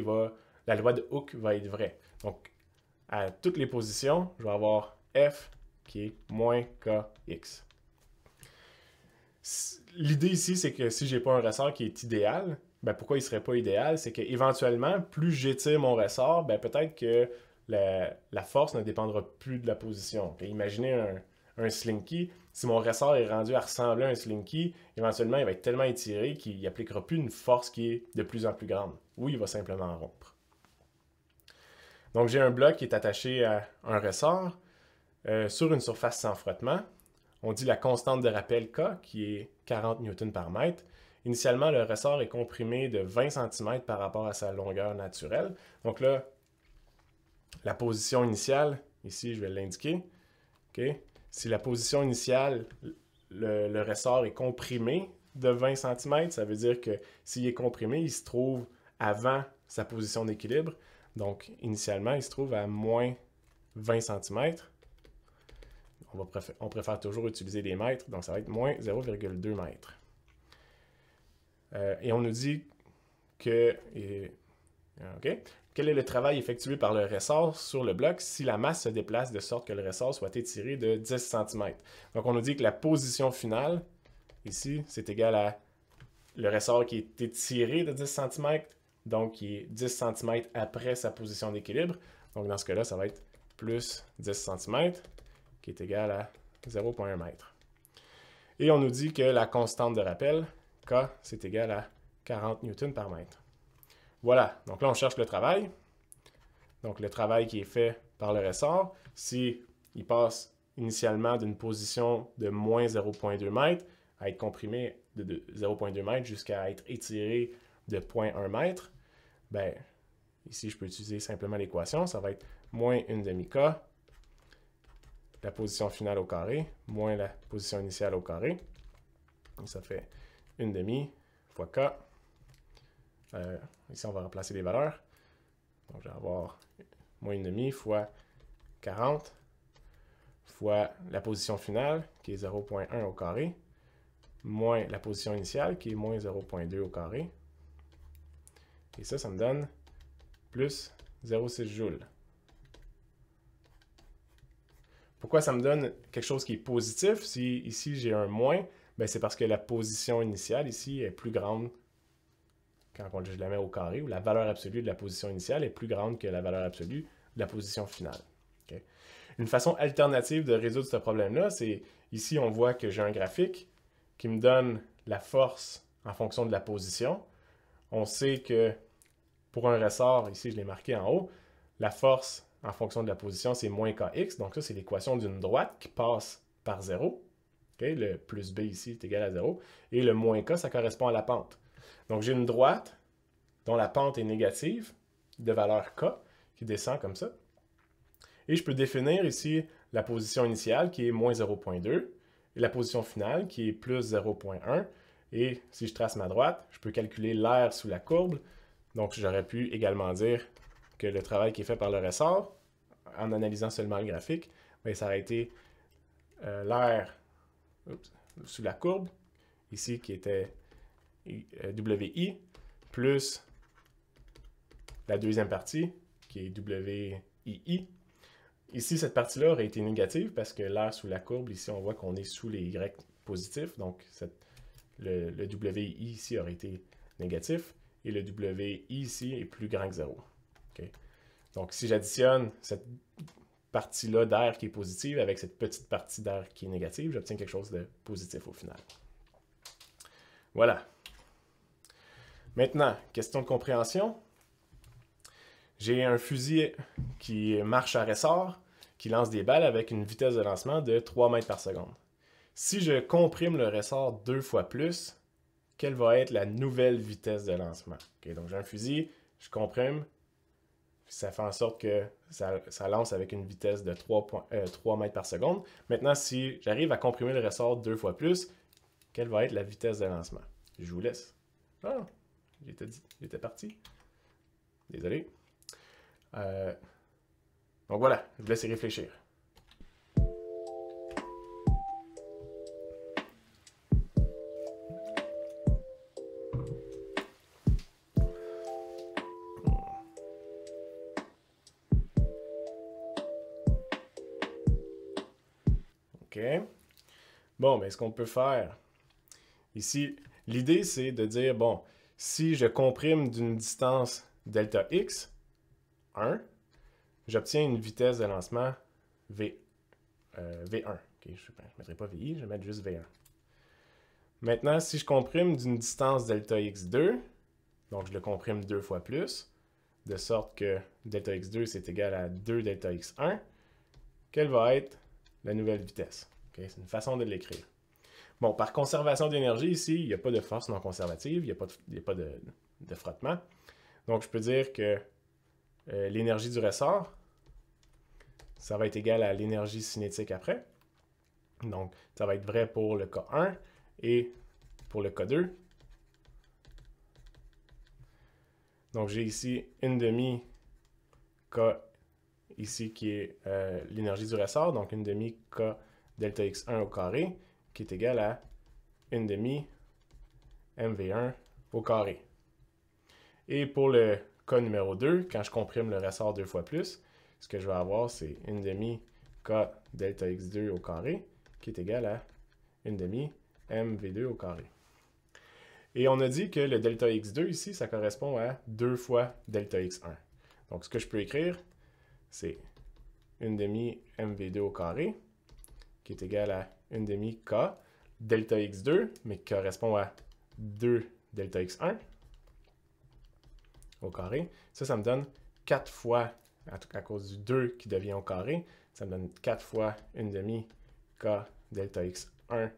la loi de Hooke va être vraie. Donc, à toutes les positions, je vais avoir F qui est moins KX. L'idée ici, c'est que si je n'ai pas un ressort qui est idéal, ben pourquoi il ne serait pas idéal? C'est qu'éventuellement, plus j'étire mon ressort, ben peut-être que la force ne dépendra plus de la position. Okay? Imaginez un slinky. Si mon ressort est rendu à ressembler à un slinky, éventuellement, il va être tellement étiré qu'il n'appliquera plus une force qui est de plus en plus grande. Ou il va simplement rompre. Donc, j'ai un bloc qui est attaché à un ressort sur une surface sans frottement. On dit la constante de rappel K, qui est 40 newtons par mètre. Initialement, le ressort est comprimé de 20 cm par rapport à sa longueur naturelle. Donc là, la position initiale, ici, je vais l'indiquer. Okay? Si la position initiale, le ressort est comprimé de 20 cm, ça veut dire que s'il est comprimé, il se trouve avant sa position d'équilibre. Donc, initialement, il se trouve à moins 20 cm. On préfère toujours utiliser des mètres, donc ça va être moins 0,2 mètres. Et on nous dit que... OK. Quel est le travail effectué par le ressort sur le bloc si la masse se déplace de sorte que le ressort soit étiré de 10 cm? Donc, on nous dit que la position finale, ici, c'est égal à le ressort qui est étiré de 10 cm, donc qui est 10 cm après sa position d'équilibre. Donc, dans ce cas-là, ça va être plus 10 cm, qui est égal à 0,1 m. Et on nous dit que la constante de rappel, K, c'est égal à 40 newtons par mètre. Voilà, donc là, on cherche le travail. Donc, le travail qui est fait par le ressort, si il passe initialement d'une position de moins 0,2 m à être comprimé de 0,2 m jusqu'à être étiré de 0,1 m, ben, ici, je peux utiliser simplement l'équation. Ça va être moins 1 demi-K, la position finale au carré, moins la position initiale au carré. Donc, ça fait 1 demi fois K. Ici, on va remplacer les valeurs. Donc, je vais avoir moins 1 demi fois 40 fois la position finale, qui est 0,1 au carré, moins la position initiale, qui est moins 0,2 au carré. Et ça me donne plus 0,6 joules. Pourquoi ça me donne quelque chose qui est positif? Si ici j'ai un moins, ben c'est parce que la position initiale ici est plus grande quand je la mets au carré, ou la valeur absolue de la position initiale est plus grande que la valeur absolue de la position finale. Okay? Une façon alternative de résoudre ce problème-là, c'est ici on voit que j'ai un graphique qui me donne la force en fonction de la position. On sait que pour un ressort, ici je l'ai marqué en haut, la force en fonction de la position, c'est moins kx. Donc ça, c'est l'équation d'une droite qui passe par 0. Okay? Le plus b ici est égal à 0. Et le moins k, ça correspond à la pente. Donc j'ai une droite dont la pente est négative, de valeur k, qui descend comme ça. Et je peux définir ici la position initiale qui est moins 0,2 et la position finale qui est plus 0,1. Et si je trace ma droite, je peux calculer l'air sous la courbe. Donc, j'aurais pu également dire que le travail qui est fait par le ressort, en analysant seulement le graphique, bien, ça aurait été l'air sous la courbe, ici qui était WI, plus la deuxième partie, qui est WII. Ici, cette partie-là aurait été négative parce que l'air sous la courbe, ici, on voit qu'on est sous les Y positifs. Donc, le WI ici aurait été négatif et le WI ici est plus grand que 0. Okay? Donc, si j'additionne cette partie-là d'air qui est positive avec cette petite partie d'air qui est négative, j'obtiens quelque chose de positif au final. Voilà. Maintenant, question de compréhension. J'ai un fusil qui marche à ressort, qui lance des balles avec une vitesse de lancement de 3 mètres par seconde. Si je comprime le ressort 2 fois plus, quelle va être la nouvelle vitesse de lancement? Okay, donc j'ai un fusil, je comprime, ça fait en sorte que ça lance avec une vitesse de 3 mètres par seconde. Maintenant, si j'arrive à comprimer le ressort 2 fois plus, quelle va être la vitesse de lancement? Je vous laisse. Ah, j'étais parti. Désolé. Donc voilà, je vous laisse y réfléchir. OK. Bon, mais ce qu'on peut faire ici, l'idée c'est de dire, bon, si je comprime d'une distance delta x, 1, j'obtiens une vitesse de lancement V1. Okay, je ne mettrai pas VI, je vais mettre juste V1. Maintenant, si je comprime d'une distance delta x2, donc je le comprime 2 fois plus, de sorte que delta x2 c'est égal à 2 delta x1, quelle va être la nouvelle vitesse? Okay, c'est une façon de l'écrire. Bon, par conservation d'énergie, ici, il n'y a pas de force non conservative, il n'y a pas de frottement. Donc, je peux dire que l'énergie du ressort, ça va être égal à l'énergie cinétique après. Donc, ça va être vrai pour le cas 1 et pour le cas 2. Donc, j'ai ici une demi K ici qui est l'énergie du ressort, donc une demi K delta x1 au carré, qui est égal à une demi mv1 au carré. Et pour le cas numéro 2, quand je comprime le ressort 2 fois plus, ce que je vais avoir, c'est une demi K delta x2 au carré, qui est égal à une demi mv2 au carré. Et on a dit que le delta x2 ici, ça correspond à 2 fois delta x1. Donc ce que je peux écrire, c'est une demi mv2 au carré, qui est égal à une demi K delta x2, mais qui correspond à 2 delta x1 au carré. Ça me donne 4 fois, à cause du 2 qui devient au carré, ça me donne 4 fois une demi K delta x1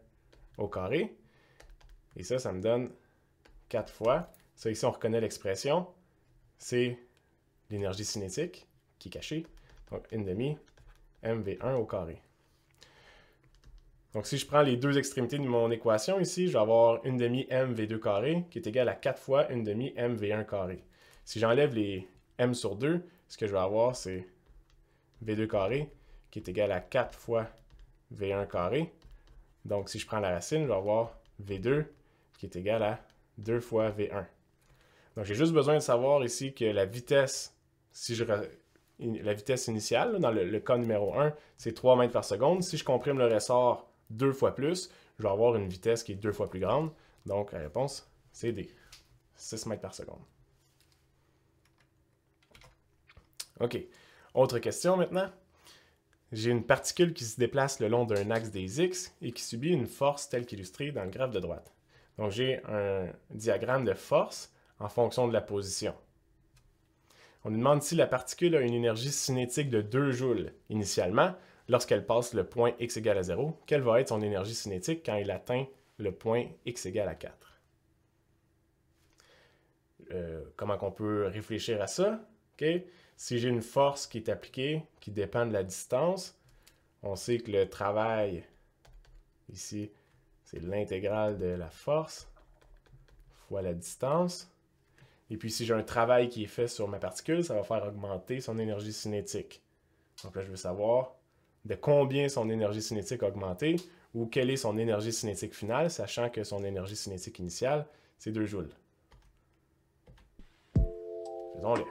au carré. Et ça me donne 4 fois. Ça, ici, on reconnaît l'expression. C'est l'énergie cinétique qui est cachée. Donc, une demi mv1 au carré. Donc, si je prends les deux extrémités de mon équation ici, je vais avoir une demi mv2 carré qui est égal à 4 fois une demi mv1 carré. Si j'enlève les m sur 2, ce que je vais avoir, c'est v2 carré qui est égal à 4 fois v1 carré. Donc, si je prends la racine, je vais avoir v2 qui est égal à 2 fois v1. Donc, j'ai juste besoin de savoir ici que la vitesse, la vitesse initiale, là, dans le cas numéro 1, c'est 3 mètres par seconde. Si je comprime le ressort 2 fois plus, je vais avoir une vitesse qui est 2 fois plus grande. Donc, la réponse, c'est D, 6 mètres par seconde. OK. Autre question maintenant. J'ai une particule qui se déplace le long d'un axe des X et qui subit une force telle qu'illustrée dans le graphe de droite. Donc, j'ai un diagramme de force en fonction de la position. On nous demande si la particule a une énergie cinétique de 2 joules initialement, lorsqu'elle passe le point x égale à 0. Quelle va être son énergie cinétique quand elle atteint le point x égale à 4? Comment on peut réfléchir à ça? Okay. Si j'ai une force qui est appliquée, qui dépend de la distance, on sait que le travail, ici, c'est l'intégrale de la force fois la distance. Et puis, si j'ai un travail qui est fait sur ma particule, ça va faire augmenter son énergie cinétique. Donc là, je veux savoir de combien son énergie cinétique a augmenté ou quelle est son énergie cinétique finale, sachant que son énergie cinétique initiale, c'est 2 joules. Faisons-le.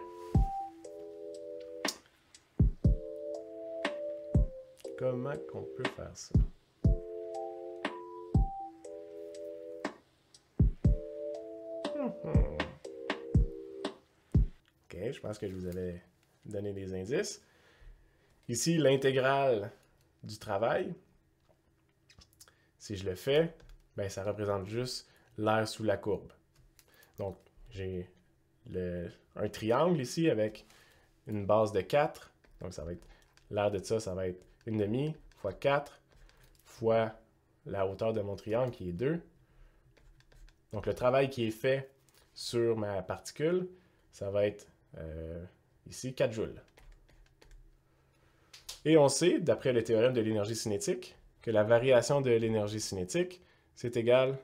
Comment qu'on peut faire ça? Ok, je pense que je vous avais donné des indices. Ici, l'intégrale du travail, si je le fais, ben, ça représente juste l'aire sous la courbe. Donc, j'ai un triangle ici avec une base de 4. Donc, ça va être l'aire de ça va être 1/2 fois 4 fois la hauteur de mon triangle qui est 2. Donc, le travail qui est fait sur ma particule, ça va être ici 4 joules. Et on sait, d'après le théorème de l'énergie cinétique, que la variation de l'énergie cinétique, c'est égal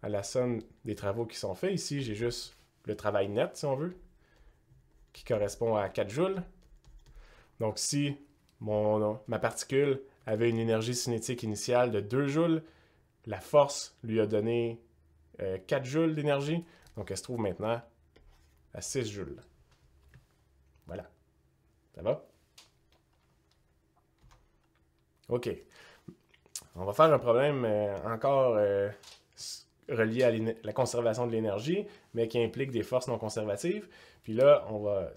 à la somme des travaux qui sont faits. Ici, j'ai juste le travail net, si on veut, qui correspond à 4 joules. Donc, si ma particule avait une énergie cinétique initiale de 2 joules, la force lui a donné 4 joules d'énergie. Donc, elle se trouve maintenant à 6 joules. Voilà. Ça va? OK. On va faire un problème encore relié à la conservation de l'énergie, mais qui implique des forces non conservatives. Puis là,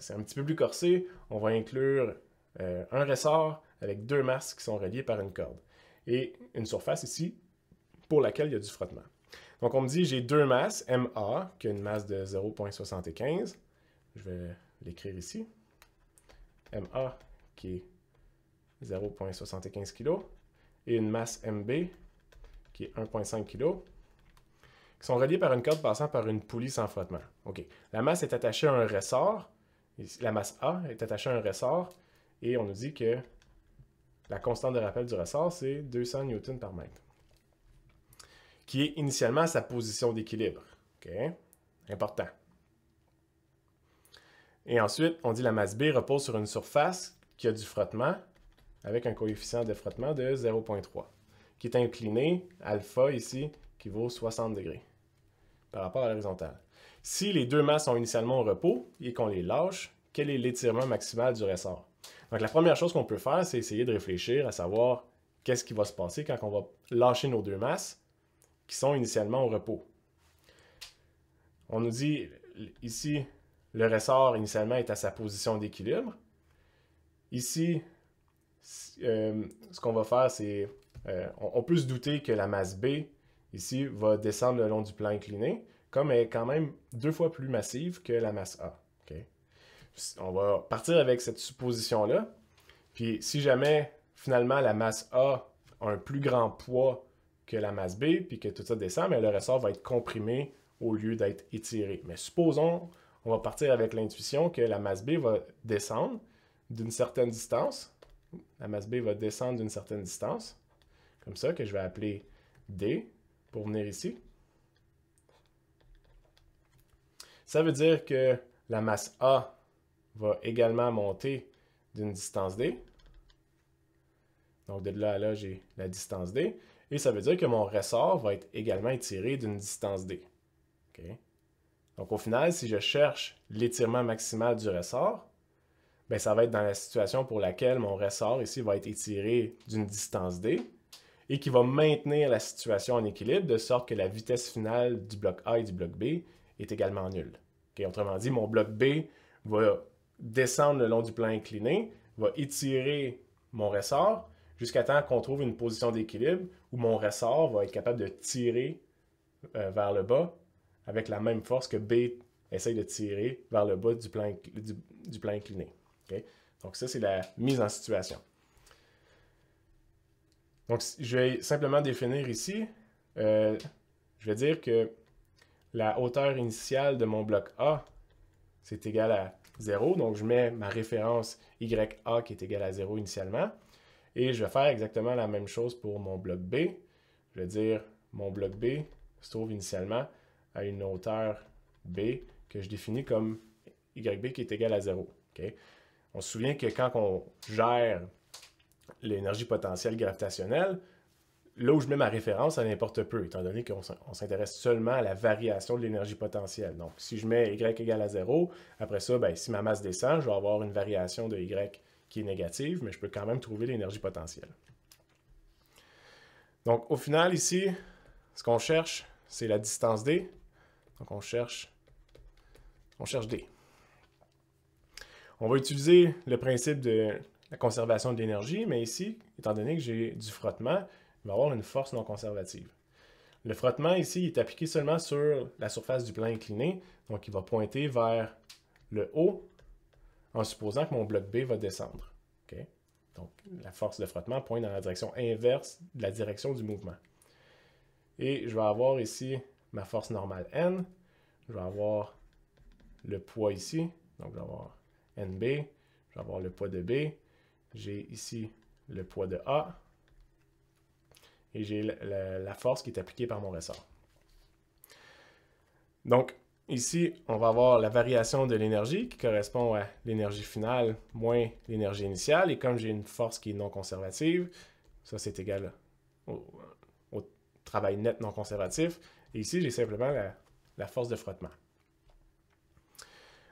c'est un petit peu plus corsé. On va inclure un ressort avec 2 masses qui sont reliées par une corde. Et une surface ici pour laquelle il y a du frottement. Donc, on me dit, j'ai 2 masses, MA, qui a une masse de 0,75. Je vais l'écrire ici. MA, qui est 0,75 kg. Et une masse MB, qui est 1,5 kg, qui sont reliés par une corde passant par une poulie sans frottement. OK. La masse est attachée à un ressort. La masse A est attachée à un ressort. Et on nous dit que la constante de rappel du ressort, c'est 200 Newton par mètre, qui est initialement à sa position d'équilibre. OK? Important. Et ensuite, on dit la masse B repose sur une surface qui a du frottement avec un coefficient de frottement de 0,3, qui est incliné, alpha ici, qui vaut 60 degrés par rapport à l'horizontale. Si les 2 masses sont initialement au repos et qu'on les lâche, quel est l'étirement maximal du ressort? Donc la première chose qu'on peut faire, c'est essayer de réfléchir à savoir qu'est-ce qui va se passer quand on va lâcher nos 2 masses qui sont initialement au repos. On nous dit ici, le ressort initialement est à sa position d'équilibre. Ici, ce qu'on va faire, c'est on peut se douter que la masse B, ici, va descendre le long du plan incliné, comme elle est quand même 2 fois plus massive que la masse A. Okay? On va partir avec cette supposition-là. Puis si jamais, finalement, la masse A a un plus grand poids que la masse B, puis que tout ça descend, mais le ressort va être comprimé au lieu d'être étiré. Mais supposons, on va partir avec l'intuition que la masse B va descendre d'une certaine distance. La masse B va descendre d'une certaine distance, comme ça, que je vais appeler D pour venir ici. Ça veut dire que la masse A va également monter d'une distance D. Donc, de là à là, j'ai la distance D. Et ça veut dire que mon ressort va être également étiré d'une distance D. Okay? Donc, au final, si je cherche l'étirement maximal du ressort, ben, ça va être dans la situation pour laquelle mon ressort ici va être étiré d'une distance D et qui va maintenir la situation en équilibre de sorte que la vitesse finale du bloc A et du bloc B est également nulle. Okay? Autrement dit, mon bloc B va descendre le long du plan incliné, va étirer mon ressort jusqu'à temps qu'on trouve une position d'équilibre où mon ressort va être capable de tirer vers le bas avec la même force que B essaye de tirer vers le bas du plan incliné. Okay? Donc ça, c'est la mise en situation. Donc, je vais simplement définir ici, je vais dire que la hauteur initiale de mon bloc A, c'est égal à 0. Donc, je mets ma référence YA qui est égale à 0 initialement. Et je vais faire exactement la même chose pour mon bloc B. Je vais dire mon bloc B se trouve initialement à une hauteur B que je définis comme YB qui est égal à 0. Okay? On se souvient que quand on gère l'énergie potentielle gravitationnelle, là où je mets ma référence, ça n'importe peu, étant donné qu'on s'intéresse seulement à la variation de l'énergie potentielle. Donc, si je mets Y égale à 0, après ça, ben, si ma masse descend, je vais avoir une variation de Y qui est négative, mais je peux quand même trouver l'énergie potentielle. Donc, au final, ici, ce qu'on cherche, c'est la distance D. Donc, on cherche D. On va utiliser le principe de la conservation de l'énergie, mais ici, étant donné que j'ai du frottement, il va y avoir une force non conservative. Le frottement ici est appliqué seulement sur la surface du plan incliné, donc il va pointer vers le haut en supposant que mon bloc B va descendre. Okay? Donc la force de frottement pointe dans la direction inverse de la direction du mouvement. Et je vais avoir ici ma force normale N, je vais avoir le poids ici, donc je vais avoir NB, je vais avoir le poids de B, j'ai ici le poids de A, et j'ai la force qui est appliquée par mon ressort. Donc, ici, on va avoir la variation de l'énergie qui correspond à l'énergie finale moins l'énergie initiale. Et comme j'ai une force qui est non conservative, ça c'est égal au travail net non conservatif. Et ici, j'ai simplement la force de frottement.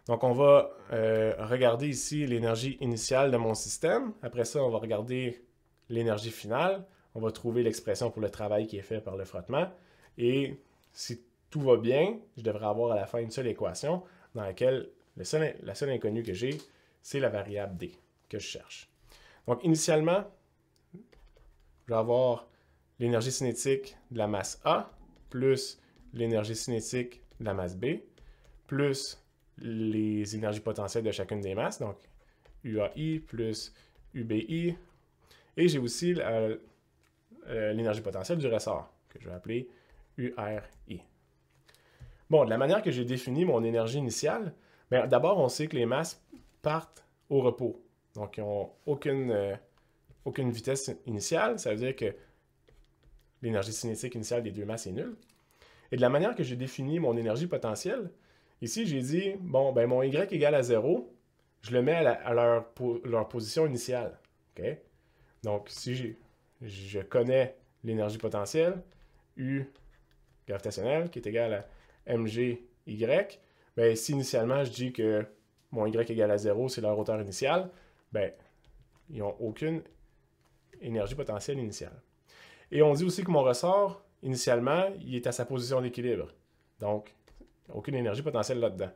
Donc, on va regarder ici l'énergie initiale de mon système. Après ça, on va regarder l'énergie finale. On va trouver l'expression pour le travail qui est fait par le frottement. Et si tout va bien, je devrais avoir à la fin une seule équation dans laquelle la seule inconnue que j'ai, c'est la variable D que je cherche. Donc, initialement, je vais avoir l'énergie cinétique de la masse A plus l'énergie cinétique de la masse B plus les énergies potentielles de chacune des masses, donc UAI plus UBI. Et j'ai aussi l'énergie potentielle du ressort, que je vais appeler URI. Bon, de la manière que j'ai défini mon énergie initiale, d'abord, on sait que les masses partent au repos. Donc, ils n'ont aucune vitesse initiale. Ça veut dire que l'énergie cinétique initiale des deux masses est nulle. Et de la manière que j'ai défini mon énergie potentielle, ici, j'ai dit, bon, ben mon Y égale à 0, je le mets à leur position initiale. Okay? Donc, si je connais l'énergie potentielle, U gravitationnelle, qui est égale à mgy, ben, si initialement je dis que mon Y égale à 0, c'est leur hauteur initiale, ben, ils n'ont aucune énergie potentielle initiale. Et on dit aussi que mon ressort, initialement, il est à sa position d'équilibre. Donc, aucune énergie potentielle là-dedans.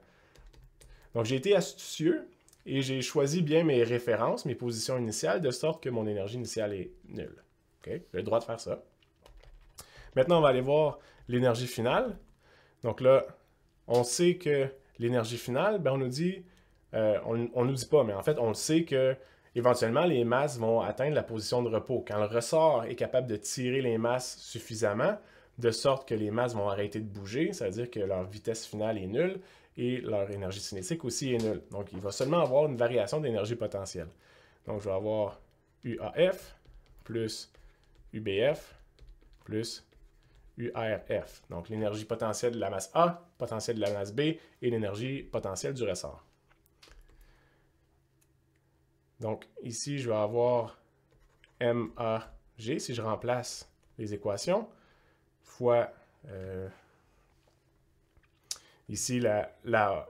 Donc, j'ai été astucieux et j'ai choisi bien mes références, mes positions initiales, de sorte que mon énergie initiale est nulle. Okay? J'ai le droit de faire ça. Maintenant, on va aller voir l'énergie finale. Donc là, on sait que l'énergie finale, ben on nous dit, on nous dit pas, mais en fait, on le sait que éventuellement, les masses vont atteindre la position de repos. Quand le ressort est capable de tirer les masses suffisamment, de sorte que les masses vont arrêter de bouger, ça veut dire que leur vitesse finale est nulle et leur énergie cinétique aussi est nulle. Donc, il va seulement avoir une variation d'énergie potentielle. Donc, je vais avoir UAF plus UBF plus URF. Donc, l'énergie potentielle de la masse A, potentielle de la masse B et l'énergie potentielle du ressort. Donc, ici, je vais avoir MAG, si je remplace les équations, fois ici la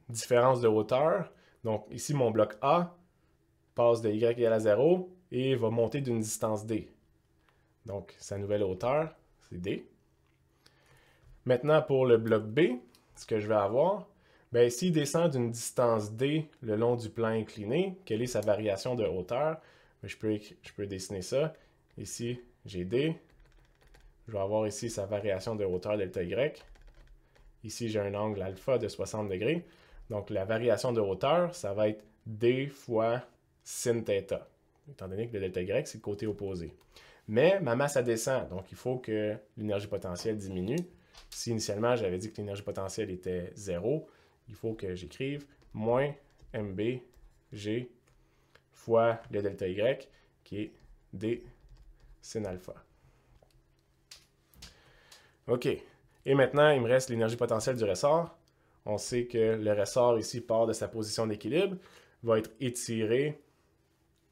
différence de hauteur. Donc, ici, mon bloc A passe de Y égale à 0 et va monter d'une distance D. Donc, sa nouvelle hauteur, c'est D. Maintenant, pour le bloc B, ce que je vais avoir, bien, s'il descend d'une distance D le long du plan incliné, quelle est sa variation de hauteur? Je peux dessiner ça. Ici, j'ai D. Je vais avoir ici sa variation de hauteur delta Y. Ici, j'ai un angle alpha de 60 degrés. Donc, la variation de hauteur, ça va être D fois sin θ, étant donné que le delta Y, c'est le côté opposé. Mais ma masse, elle descend, donc il faut que l'énergie potentielle diminue. Si initialement, j'avais dit que l'énergie potentielle était 0, il faut que j'écrive moins MB G fois le delta Y, qui est D sin alpha. OK. Et maintenant, il me reste l'énergie potentielle du ressort. on sait que le ressort ici part de sa position d'équilibre, va être étiré.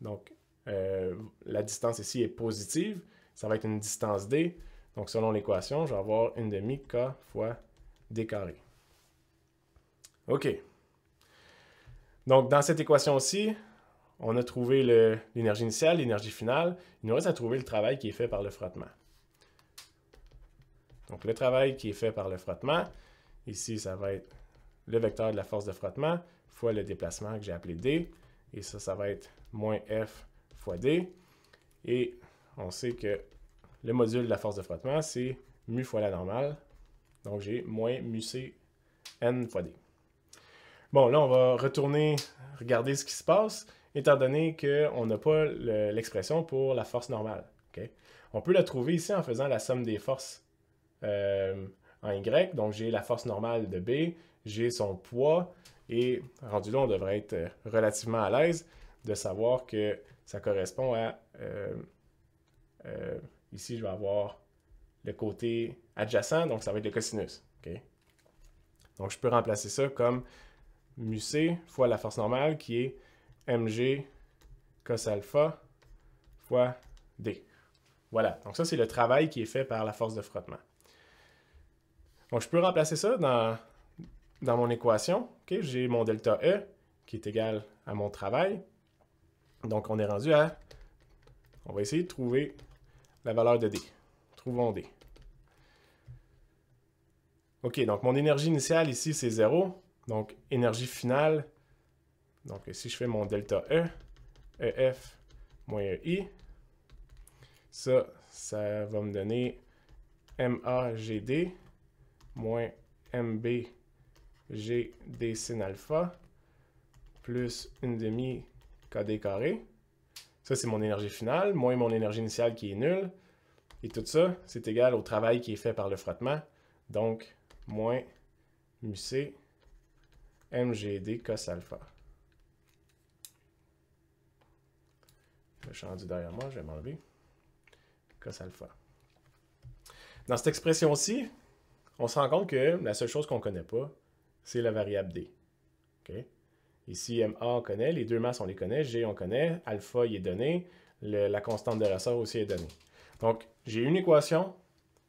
Donc, la distance ici est positive. Ça va être une distance D. Donc, selon l'équation, je vais avoir 1/2 K fois D carré. OK. Donc, dans cette équation-ci, on a trouvé l'énergie initiale, l'énergie finale. Il nous reste à trouver le travail qui est fait par le frottement. Donc, le travail qui est fait par le frottement, ici, ça va être le vecteur de la force de frottement fois le déplacement que j'ai appelé D. Et ça va être moins F fois D. Et on sait que le module de la force de frottement, c'est mu fois la normale. Donc, j'ai moins mu C N fois D. Bon, là, on va retourner regarder ce qui se passe, étant donné qu'on n'a pas l'expression pour la force normale. Okay? On peut la trouver ici en faisant la somme des forces en Y. Donc, j'ai la force normale de B, j'ai son poids, et rendu là, on devrait être relativement à l'aise de savoir que ça correspond à... ici, je vais avoir le côté adjacent, donc ça va être le cosinus. Okay? Donc, je peux remplacer ça comme mu C fois la force normale qui est mg cos alpha fois D. Voilà, donc ça c'est le travail qui est fait par la force de frottement. Donc je peux remplacer ça dans mon équation. Okay? J'ai mon delta E qui est égal à mon travail. Donc on est rendu à... On va essayer de trouver la valeur de D. Trouvons D. OK, donc mon énergie initiale ici c'est 0. Donc, énergie finale, donc si je fais mon delta E, EF moins EI, ça va me donner MAGD moins MBGD sin alpha plus 1/2 KD carré. Ça, c'est mon énergie finale, moins mon énergie initiale qui est nulle. Et tout ça, c'est égal au travail qui est fait par le frottement. Donc, moins mu C MGD cos alpha. Je suis rendu derrière moi, je vais m'enlever. Cos alpha. Dans cette expression-ci, on se rend compte que la seule chose qu'on ne connaît pas, c'est la variable D. Okay? Ici, MA, on connaît, les deux masses, on les connaît, G, on connaît, alpha, il est donné, la constante de ressort aussi est donnée. Donc, j'ai une équation,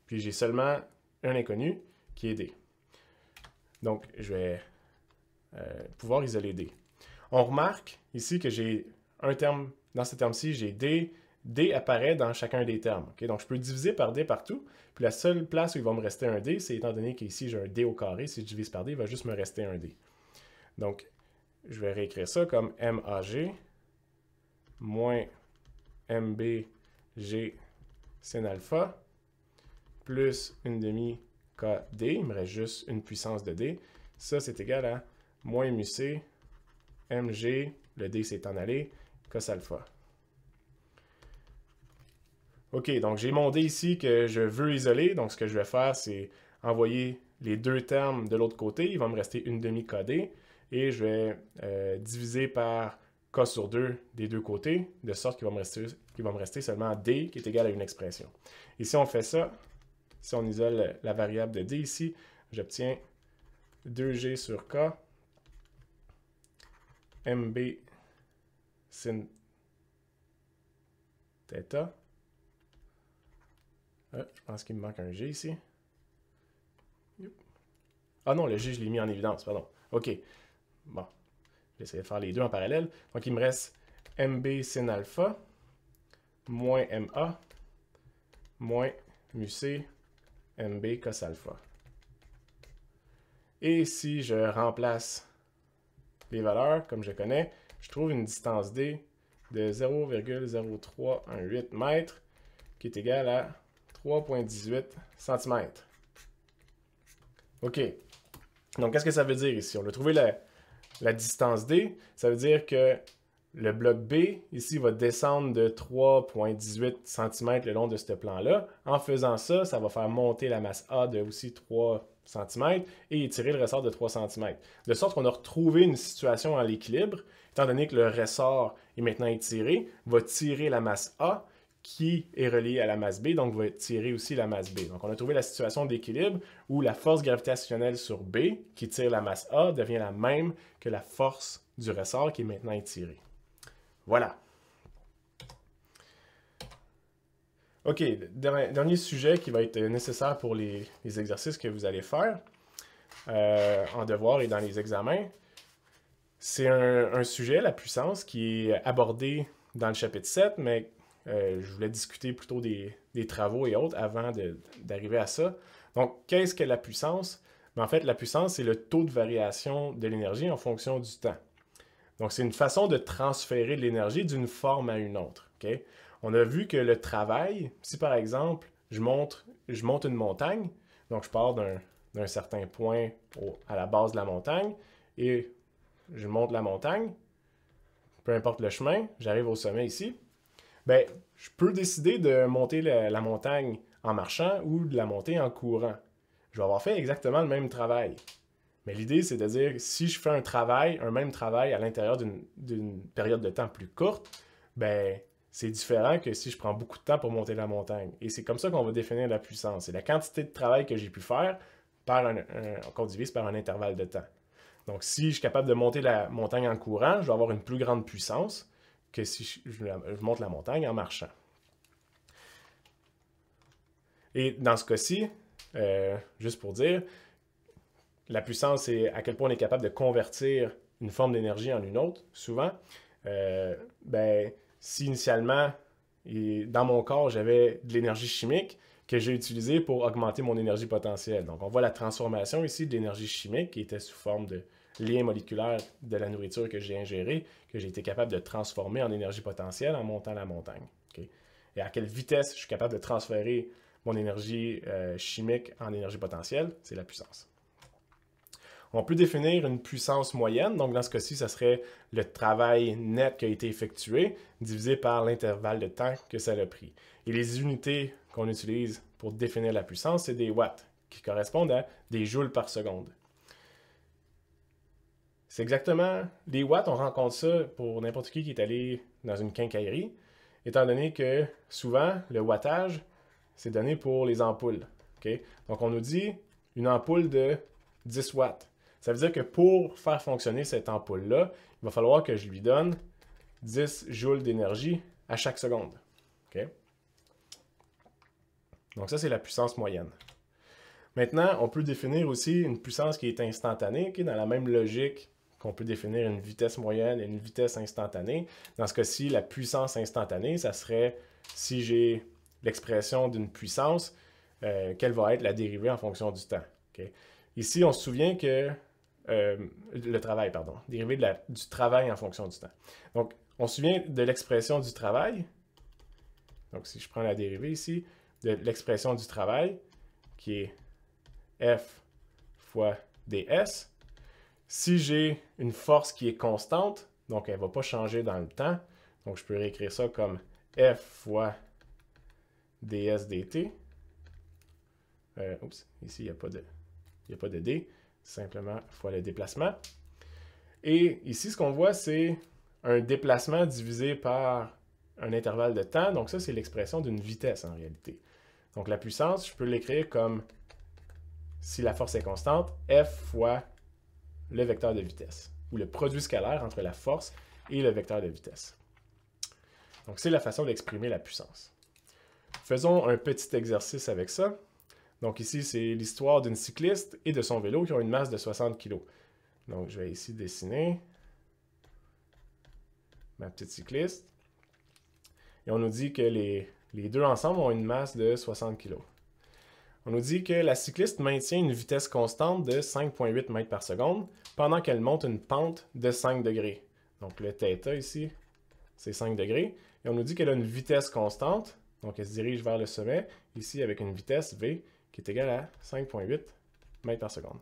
puis j'ai seulement un inconnu, qui est D. Donc, je vais pouvoir isoler D. On remarque ici que j'ai un terme, dans ce terme-ci, j'ai D. D apparaît dans chacun des termes. Okay? Donc, je peux diviser par D partout. Puis la seule place où il va me rester un D, c'est étant donné qu'ici, j'ai un D au carré. Si je divise par D, il va juste me rester un D. Donc, je vais réécrire ça comme MAG moins MBG sin alpha plus 1/2 KD. Il me reste juste une puissance de D. Ça, c'est égal à moins mu C, mg, le D s'est en allé, cos alpha. OK, donc j'ai mon D ici que je veux isoler. Donc ce que je vais faire, c'est envoyer les deux termes de l'autre côté. Il va me rester 1/2 KD. Et je vais diviser par K sur 2 des deux côtés, de sorte qu'il va me rester seulement D qui est égal à une expression. Et si on fait ça, si on isole la variable de D ici, j'obtiens 2G sur K MB sin θ. Je pense qu'il me manque un G ici. Ah non, le G, je l'ai mis en évidence, pardon. OK. Bon, j'ai essayé de faire les deux en parallèle. Donc, il me reste MB sin alpha moins MA moins mu C MB cos alpha. Et si je remplace les valeurs, comme je connais, je trouve une distance D de 0,0318 mètres qui est égale à 3,18 cm. OK. Donc, qu'est-ce que ça veut dire ici? On a trouvé la distance D. Ça veut dire que le bloc B, ici, va descendre de 3,18 cm le long de ce plan-là. En faisant ça, ça va faire monter la masse A de aussi 3 cm et étirer le ressort de 3 cm. De sorte qu'on a retrouvé une situation à l'équilibre, étant donné que le ressort est maintenant étiré, va tirer la masse A qui est relié à la masse B, donc va tirer aussi la masse B. Donc on a trouvé la situation d'équilibre où la force gravitationnelle sur B, qui tire la masse A, devient la même que la force du ressort qui est maintenant étirée. Voilà. OK, dernier sujet qui va être nécessaire pour les exercices que vous allez faire en devoir et dans les examens. C'est un sujet, la puissance, qui est abordé dans le chapitre 7, mais je voulais discuter plutôt des travaux et autres avant d'arriver à ça. Donc, qu'est-ce que la puissance? En fait, la puissance, c'est le taux de variation de l'énergie en fonction du temps. Donc, c'est une façon de transférer de l'énergie d'une forme à une autre. Okay? On a vu que le travail, si par exemple, je monte une montagne, donc je pars d'un certain point à la base de la montagne et je monte la montagne, peu importe le chemin, j'arrive au sommet ici, ben, je peux décider de monter la montagne en marchant ou de la monter en courant. Je vais avoir fait exactement le même travail. Mais l'idée, c'est de dire, si je fais un même travail à l'intérieur d'une période de temps plus courte, ben, c'est différent que si je prends beaucoup de temps pour monter la montagne. Et c'est comme ça qu'on va définir la puissance. C'est la quantité de travail que j'ai pu faire qu'on divise par un intervalle de temps. Donc, si je suis capable de monter la montagne en courant, je vais avoir une plus grande puissance que si je monte la montagne en marchant. Et dans ce cas-ci, juste pour dire, la puissance, c'est à quel point on est capable de convertir une forme d'énergie en une autre, souvent. Si initialement, dans mon corps, j'avais de l'énergie chimique que j'ai utilisée pour augmenter mon énergie potentielle. Donc, on voit la transformation ici de l'énergie chimique qui était sous forme de lien moléculaire de la nourriture que j'ai ingérée, que j'ai été capable de transformer en énergie potentielle en montant la montagne. Okay? Et à quelle vitesse je suis capable de transférer mon énergie chimique en énergie potentielle, c'est la puissance. On peut définir une puissance moyenne, donc dans ce cas-ci, ça serait le travail net qui a été effectué divisé par l'intervalle de temps que ça a pris. Et les unités qu'on utilise pour définir la puissance, c'est des watts, qui correspondent à des joules par seconde. C'est exactement, les watts, on rencontre ça pour n'importe qui est allé dans une quincaillerie, étant donné que souvent, le wattage, c'est donné pour les ampoules. Okay? Donc, on nous dit une ampoule de 10 watts. Ça veut dire que pour faire fonctionner cette ampoule-là, il va falloir que je lui donne 10 joules d'énergie à chaque seconde. Okay? Donc ça, c'est la puissance moyenne. Maintenant, on peut définir aussi une puissance qui est instantanée, okay? Dans la même logique qu'on peut définir une vitesse moyenne et une vitesse instantanée. Dans ce cas-ci, la puissance instantanée, ça serait, si j'ai l'expression d'une puissance, quelle va être la dérivée en fonction du temps. Okay? Ici, on se souvient que le travail, pardon, dérivé du travail en fonction du temps. Donc, on se souvient de l'expression du travail. Donc, si je prends la dérivée ici, de l'expression du travail, qui est F fois ds. Si j'ai une force qui est constante, donc elle ne va pas changer dans le temps, donc je peux réécrire ça comme F fois ds dt. Ici, il n'y a pas de d. Simplement fois le déplacement. Et ici, ce qu'on voit, c'est un déplacement divisé par un intervalle de temps. Donc ça, c'est l'expression d'une vitesse en réalité. Donc la puissance, je peux l'écrire comme, si la force est constante, F fois le vecteur de vitesse, ou le produit scalaire entre la force et le vecteur de vitesse. Donc c'est la façon d'exprimer la puissance. Faisons un petit exercice avec ça. Donc ici, c'est l'histoire d'une cycliste et de son vélo qui ont une masse de 60 kg. Donc je vais ici dessiner ma petite cycliste. Et on nous dit que les deux ensemble ont une masse de 60 kg. On nous dit que la cycliste maintient une vitesse constante de 5,8 mètres par seconde pendant qu'elle monte une pente de 5 degrés. Donc le θ ici, c'est 5 degrés. Et on nous dit qu'elle a une vitesse constante, donc elle se dirige vers le sommet, ici avec une vitesse V, qui est égale à 5,8 mètres par seconde.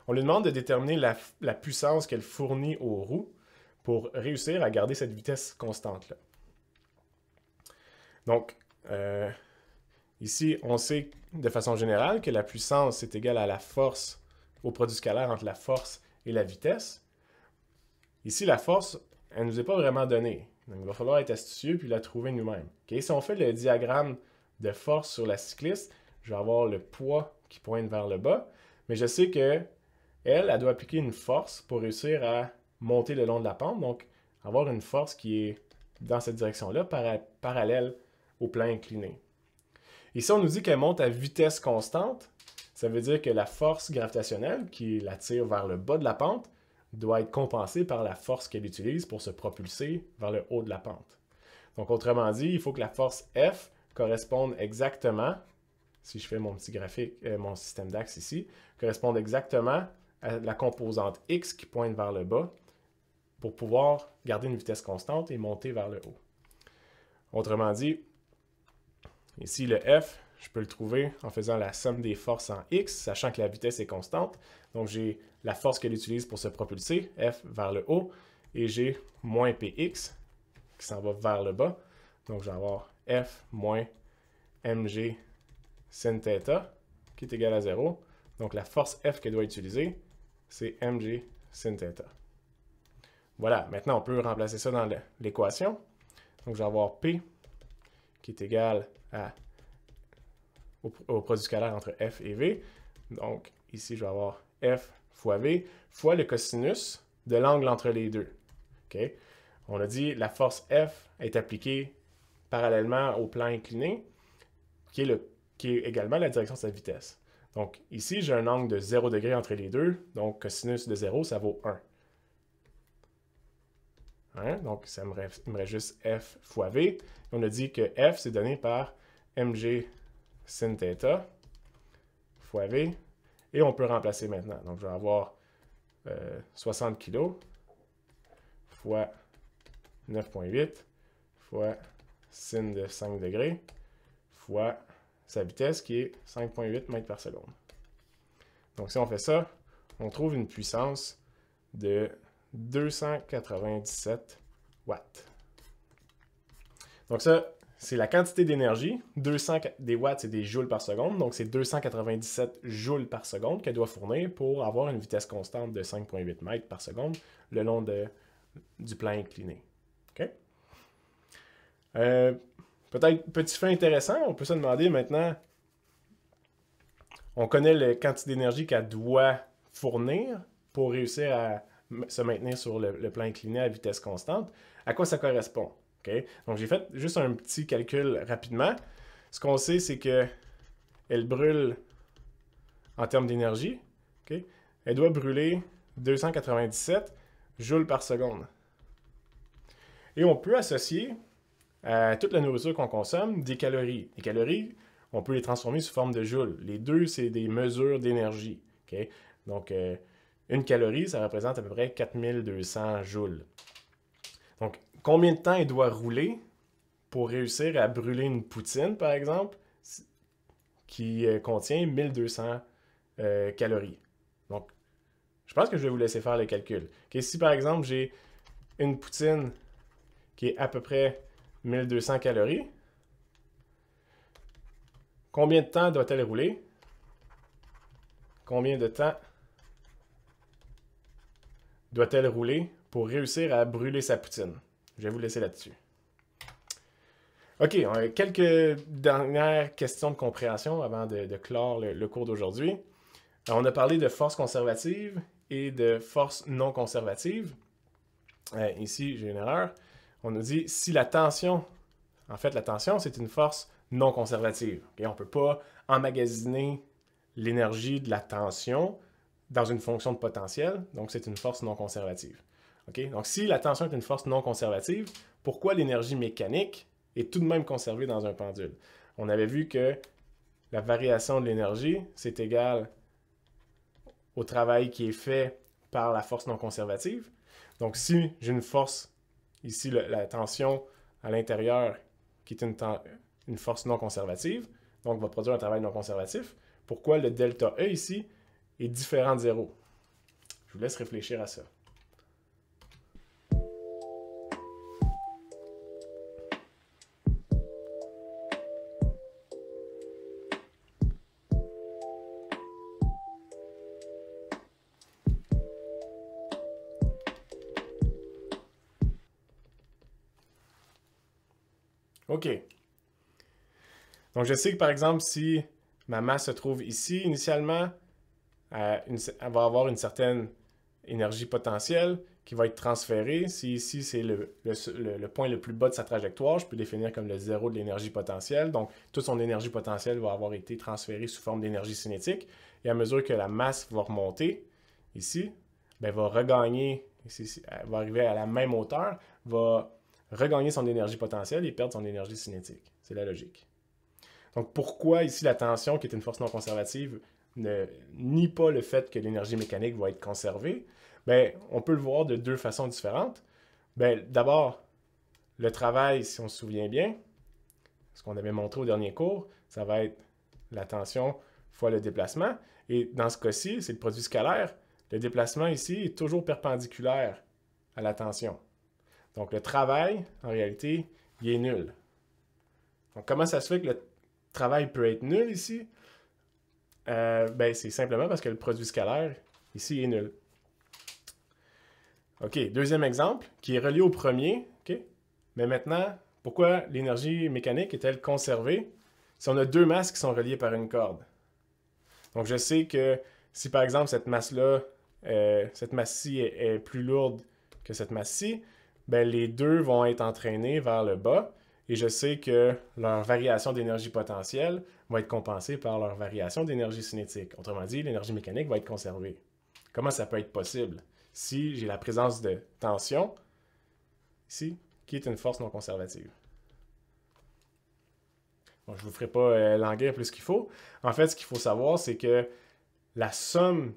On lui demande de déterminer la puissance qu'elle fournit aux roues pour réussir à garder cette vitesse constante-là. Donc, ici, on sait de façon générale que la puissance est égale à la force, au produit scalaire entre la force et la vitesse. Ici, la force, elle ne nous est pas vraiment donnée. Donc, il va falloir être astucieux puis la trouver nous-mêmes. Okay? Si on fait le diagramme de force sur la cycliste, je vais avoir le poids qui pointe vers le bas, mais je sais que elle doit appliquer une force pour réussir à monter le long de la pente, donc avoir une force qui est dans cette direction-là, parallèle au plan incliné. Ici, on nous dit qu'elle monte à vitesse constante. Ça veut dire que la force gravitationnelle qui la tire vers le bas de la pente doit être compensée par la force qu'elle utilise pour se propulser vers le haut de la pente. Donc, autrement dit, il faut que la force F corresponde exactement, si je fais mon petit graphique, mon système d'axe ici, corresponde exactement à la composante X qui pointe vers le bas pour pouvoir garder une vitesse constante et monter vers le haut. Autrement dit, ici le F, je peux le trouver en faisant la somme des forces en X, sachant que la vitesse est constante. Donc j'ai la force qu'elle utilise pour se propulser, F vers le haut, et j'ai moins Px qui s'en va vers le bas. Donc je vais avoir F moins mg sin θ qui est égal à 0. Donc la force F qu'elle doit utiliser, c'est mg sin θ. Voilà, maintenant on peut remplacer ça dans l'équation. Donc je vais avoir P qui est égal au produit scalaire entre F et V. Donc ici je vais avoir F fois V fois le cosinus de l'angle entre les deux. Okay? On a dit la force F est appliquée parallèlement au plan incliné qui est également la direction de sa vitesse. Donc ici j'ai un angle de 0 degré entre les deux, donc cosinus de 0 ça vaut 1. Hein? Donc, il me reste juste F fois V. On a dit que F, c'est donné par mg sin θ fois V. Et on peut remplacer maintenant. Donc, je vais avoir 60 kg fois 9,8 fois sin de 5 degrés fois sa vitesse qui est 5,8 mètres par seconde. Donc, si on fait ça, on trouve une puissance de 297 watts. Donc ça, c'est la quantité d'énergie. 200 des watts, c'est des joules par seconde. Donc c'est 297 joules par seconde qu'elle doit fournir pour avoir une vitesse constante de 5,8 mètres par seconde le long du plan incliné. Okay? Peut-être petit fait intéressant, on peut se demander maintenant, on connaît la quantité d'énergie qu'elle doit fournir pour réussir à se maintenir sur le plan incliné à vitesse constante. À quoi ça correspond? Okay? Donc, j'ai fait juste un petit calcul rapidement. Ce qu'on sait, c'est qu'elle brûle en termes d'énergie. Okay? Elle doit brûler 297 joules par seconde. Et on peut associer à toute la nourriture qu'on consomme des calories. Les calories, on peut les transformer sous forme de joules. Les deux, c'est des mesures d'énergie. Okay? Donc, une calorie, ça représente à peu près 4200 joules. Donc, combien de temps il doit rouler pour réussir à brûler une poutine, par exemple, qui contient 1200 calories? Donc, je pense que je vais vous laisser faire le calcul. Okay, si, par exemple, j'ai une poutine qui est à peu près 1200 calories, combien de temps doit-elle rouler? Combien de temps doit-elle rouler pour réussir à brûler sa poutine? Je vais vous laisser là-dessus. OK, on a quelques dernières questions de compréhension avant de clore le cours d'aujourd'hui. On a parlé de force conservative et de force non conservative. Ici, j'ai une erreur. On nous dit si la tension, en fait, la tension, c'est une force non conservative. Okay? On ne peut pas emmagasiner l'énergie de la tension dans une fonction de potentiel, donc c'est une force non conservative. Okay? Donc, si la tension est une force non conservative, pourquoi l'énergie mécanique est tout de même conservée dans un pendule? On avait vu que la variation de l'énergie, c'est égal au travail qui est fait par la force non conservative. Donc, si j'ai une force, ici la tension à l'intérieur, qui est une force non conservative, donc va produire un travail non conservatif, pourquoi le delta E ici est différent de 0? Je vous laisse réfléchir à ça. OK. Donc, je sais que, par exemple, si ma masse se trouve ici, initialement, elle va avoir une certaine énergie potentielle qui va être transférée. Si ici, c'est le point le plus bas de sa trajectoire, je peux définir comme le zéro de l'énergie potentielle. Donc, toute son énergie potentielle va avoir été transférée sous forme d'énergie cinétique. Et à mesure que la masse va remonter, ici, ben, va regagner, ici, elle va arriver à la même hauteur, va regagner son énergie potentielle et perdre son énergie cinétique. C'est la logique. Donc, pourquoi ici la tension, qui est une force non conservative, ne nie pas le fait que l'énergie mécanique va être conservée? Bien, on peut le voir de deux façons différentes. Bien, d'abord, le travail, si on se souvient bien, ce qu'on avait montré au dernier cours, ça va être la tension fois le déplacement. Et dans ce cas-ci, c'est le produit scalaire. Le déplacement ici est toujours perpendiculaire à la tension. Donc, le travail, en réalité, il est nul. Donc, comment ça se fait que le travail peut être nul ici? Ben, c'est simplement parce que le produit scalaire, ici, est nul. OK, deuxième exemple, qui est relié au premier. OK? Mais maintenant, pourquoi l'énergie mécanique est-elle conservée si on a deux masses qui sont reliées par une corde? Donc, je sais que si, par exemple, cette masse-là, cette masse-ci est plus lourde que cette masse-ci, ben, les deux vont être entraînés vers le bas. Et je sais que leur variation d'énergie potentielle va être compensée par leur variation d'énergie cinétique. Autrement dit, l'énergie mécanique va être conservée. Comment ça peut être possible? Si j'ai la présence de tension, ici, qui est une force non conservative. Bon, je ne vous ferai pas languir plus qu'il faut. En fait, ce qu'il faut savoir, c'est que la somme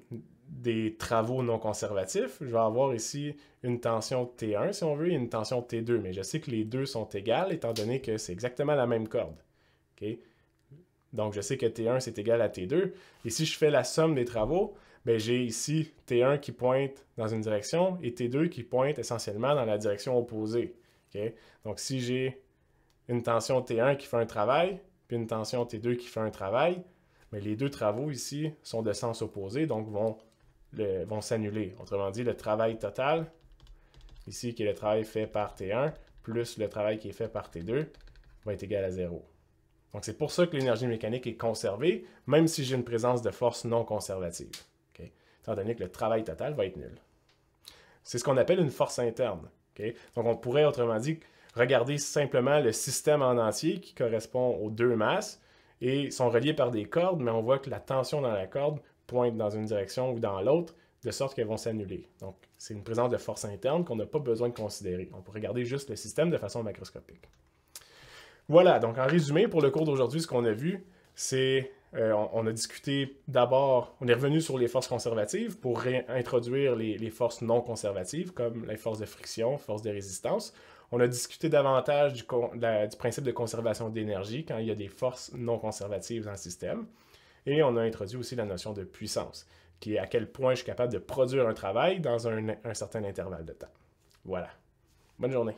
des travaux non conservatifs, je vais avoir ici une tension T1 si on veut et une tension T2, mais je sais que les deux sont égales étant donné que c'est exactement la même corde. Okay? Donc je sais que T1 c'est égal à T2 et si je fais la somme des travaux, ben, j'ai ici T1 qui pointe dans une direction et T2 qui pointe essentiellement dans la direction opposée. Okay? Donc si j'ai une tension T1 qui fait un travail puis une tension T2 qui fait un travail, mais les deux travaux ici sont de sens opposé, donc vont s'annuler. Autrement dit, le travail total, ici qui est le travail fait par T1, plus le travail qui est fait par T2, va être égal à 0. Donc c'est pour ça que l'énergie mécanique est conservée, même si j'ai une présence de force non conservative. Okay? Étant donné que le travail total va être nul. C'est ce qu'on appelle une force interne. Okay? Donc on pourrait, autrement dit, regarder simplement le système en entier qui correspond aux deux masses et sont reliés par des cordes, mais on voit que la tension dans la corde pointe dans une direction ou dans l'autre, de sorte qu'elles vont s'annuler. Donc, c'est une présence de force interne qu'on n'a pas besoin de considérer. On peut regarder juste le système de façon macroscopique. Voilà, donc en résumé, pour le cours d'aujourd'hui, ce qu'on a vu, c'est on a discuté d'abord, on est revenu sur les forces conservatives pour réintroduire les forces non conservatives, comme les forces de friction, forces de résistance. On a discuté davantage du principe de conservation d'énergie quand il y a des forces non conservatives dans le système. Et on a introduit aussi la notion de puissance, qui est à quel point je suis capable de produire un travail dans un certain intervalle de temps. Voilà. Bonne journée.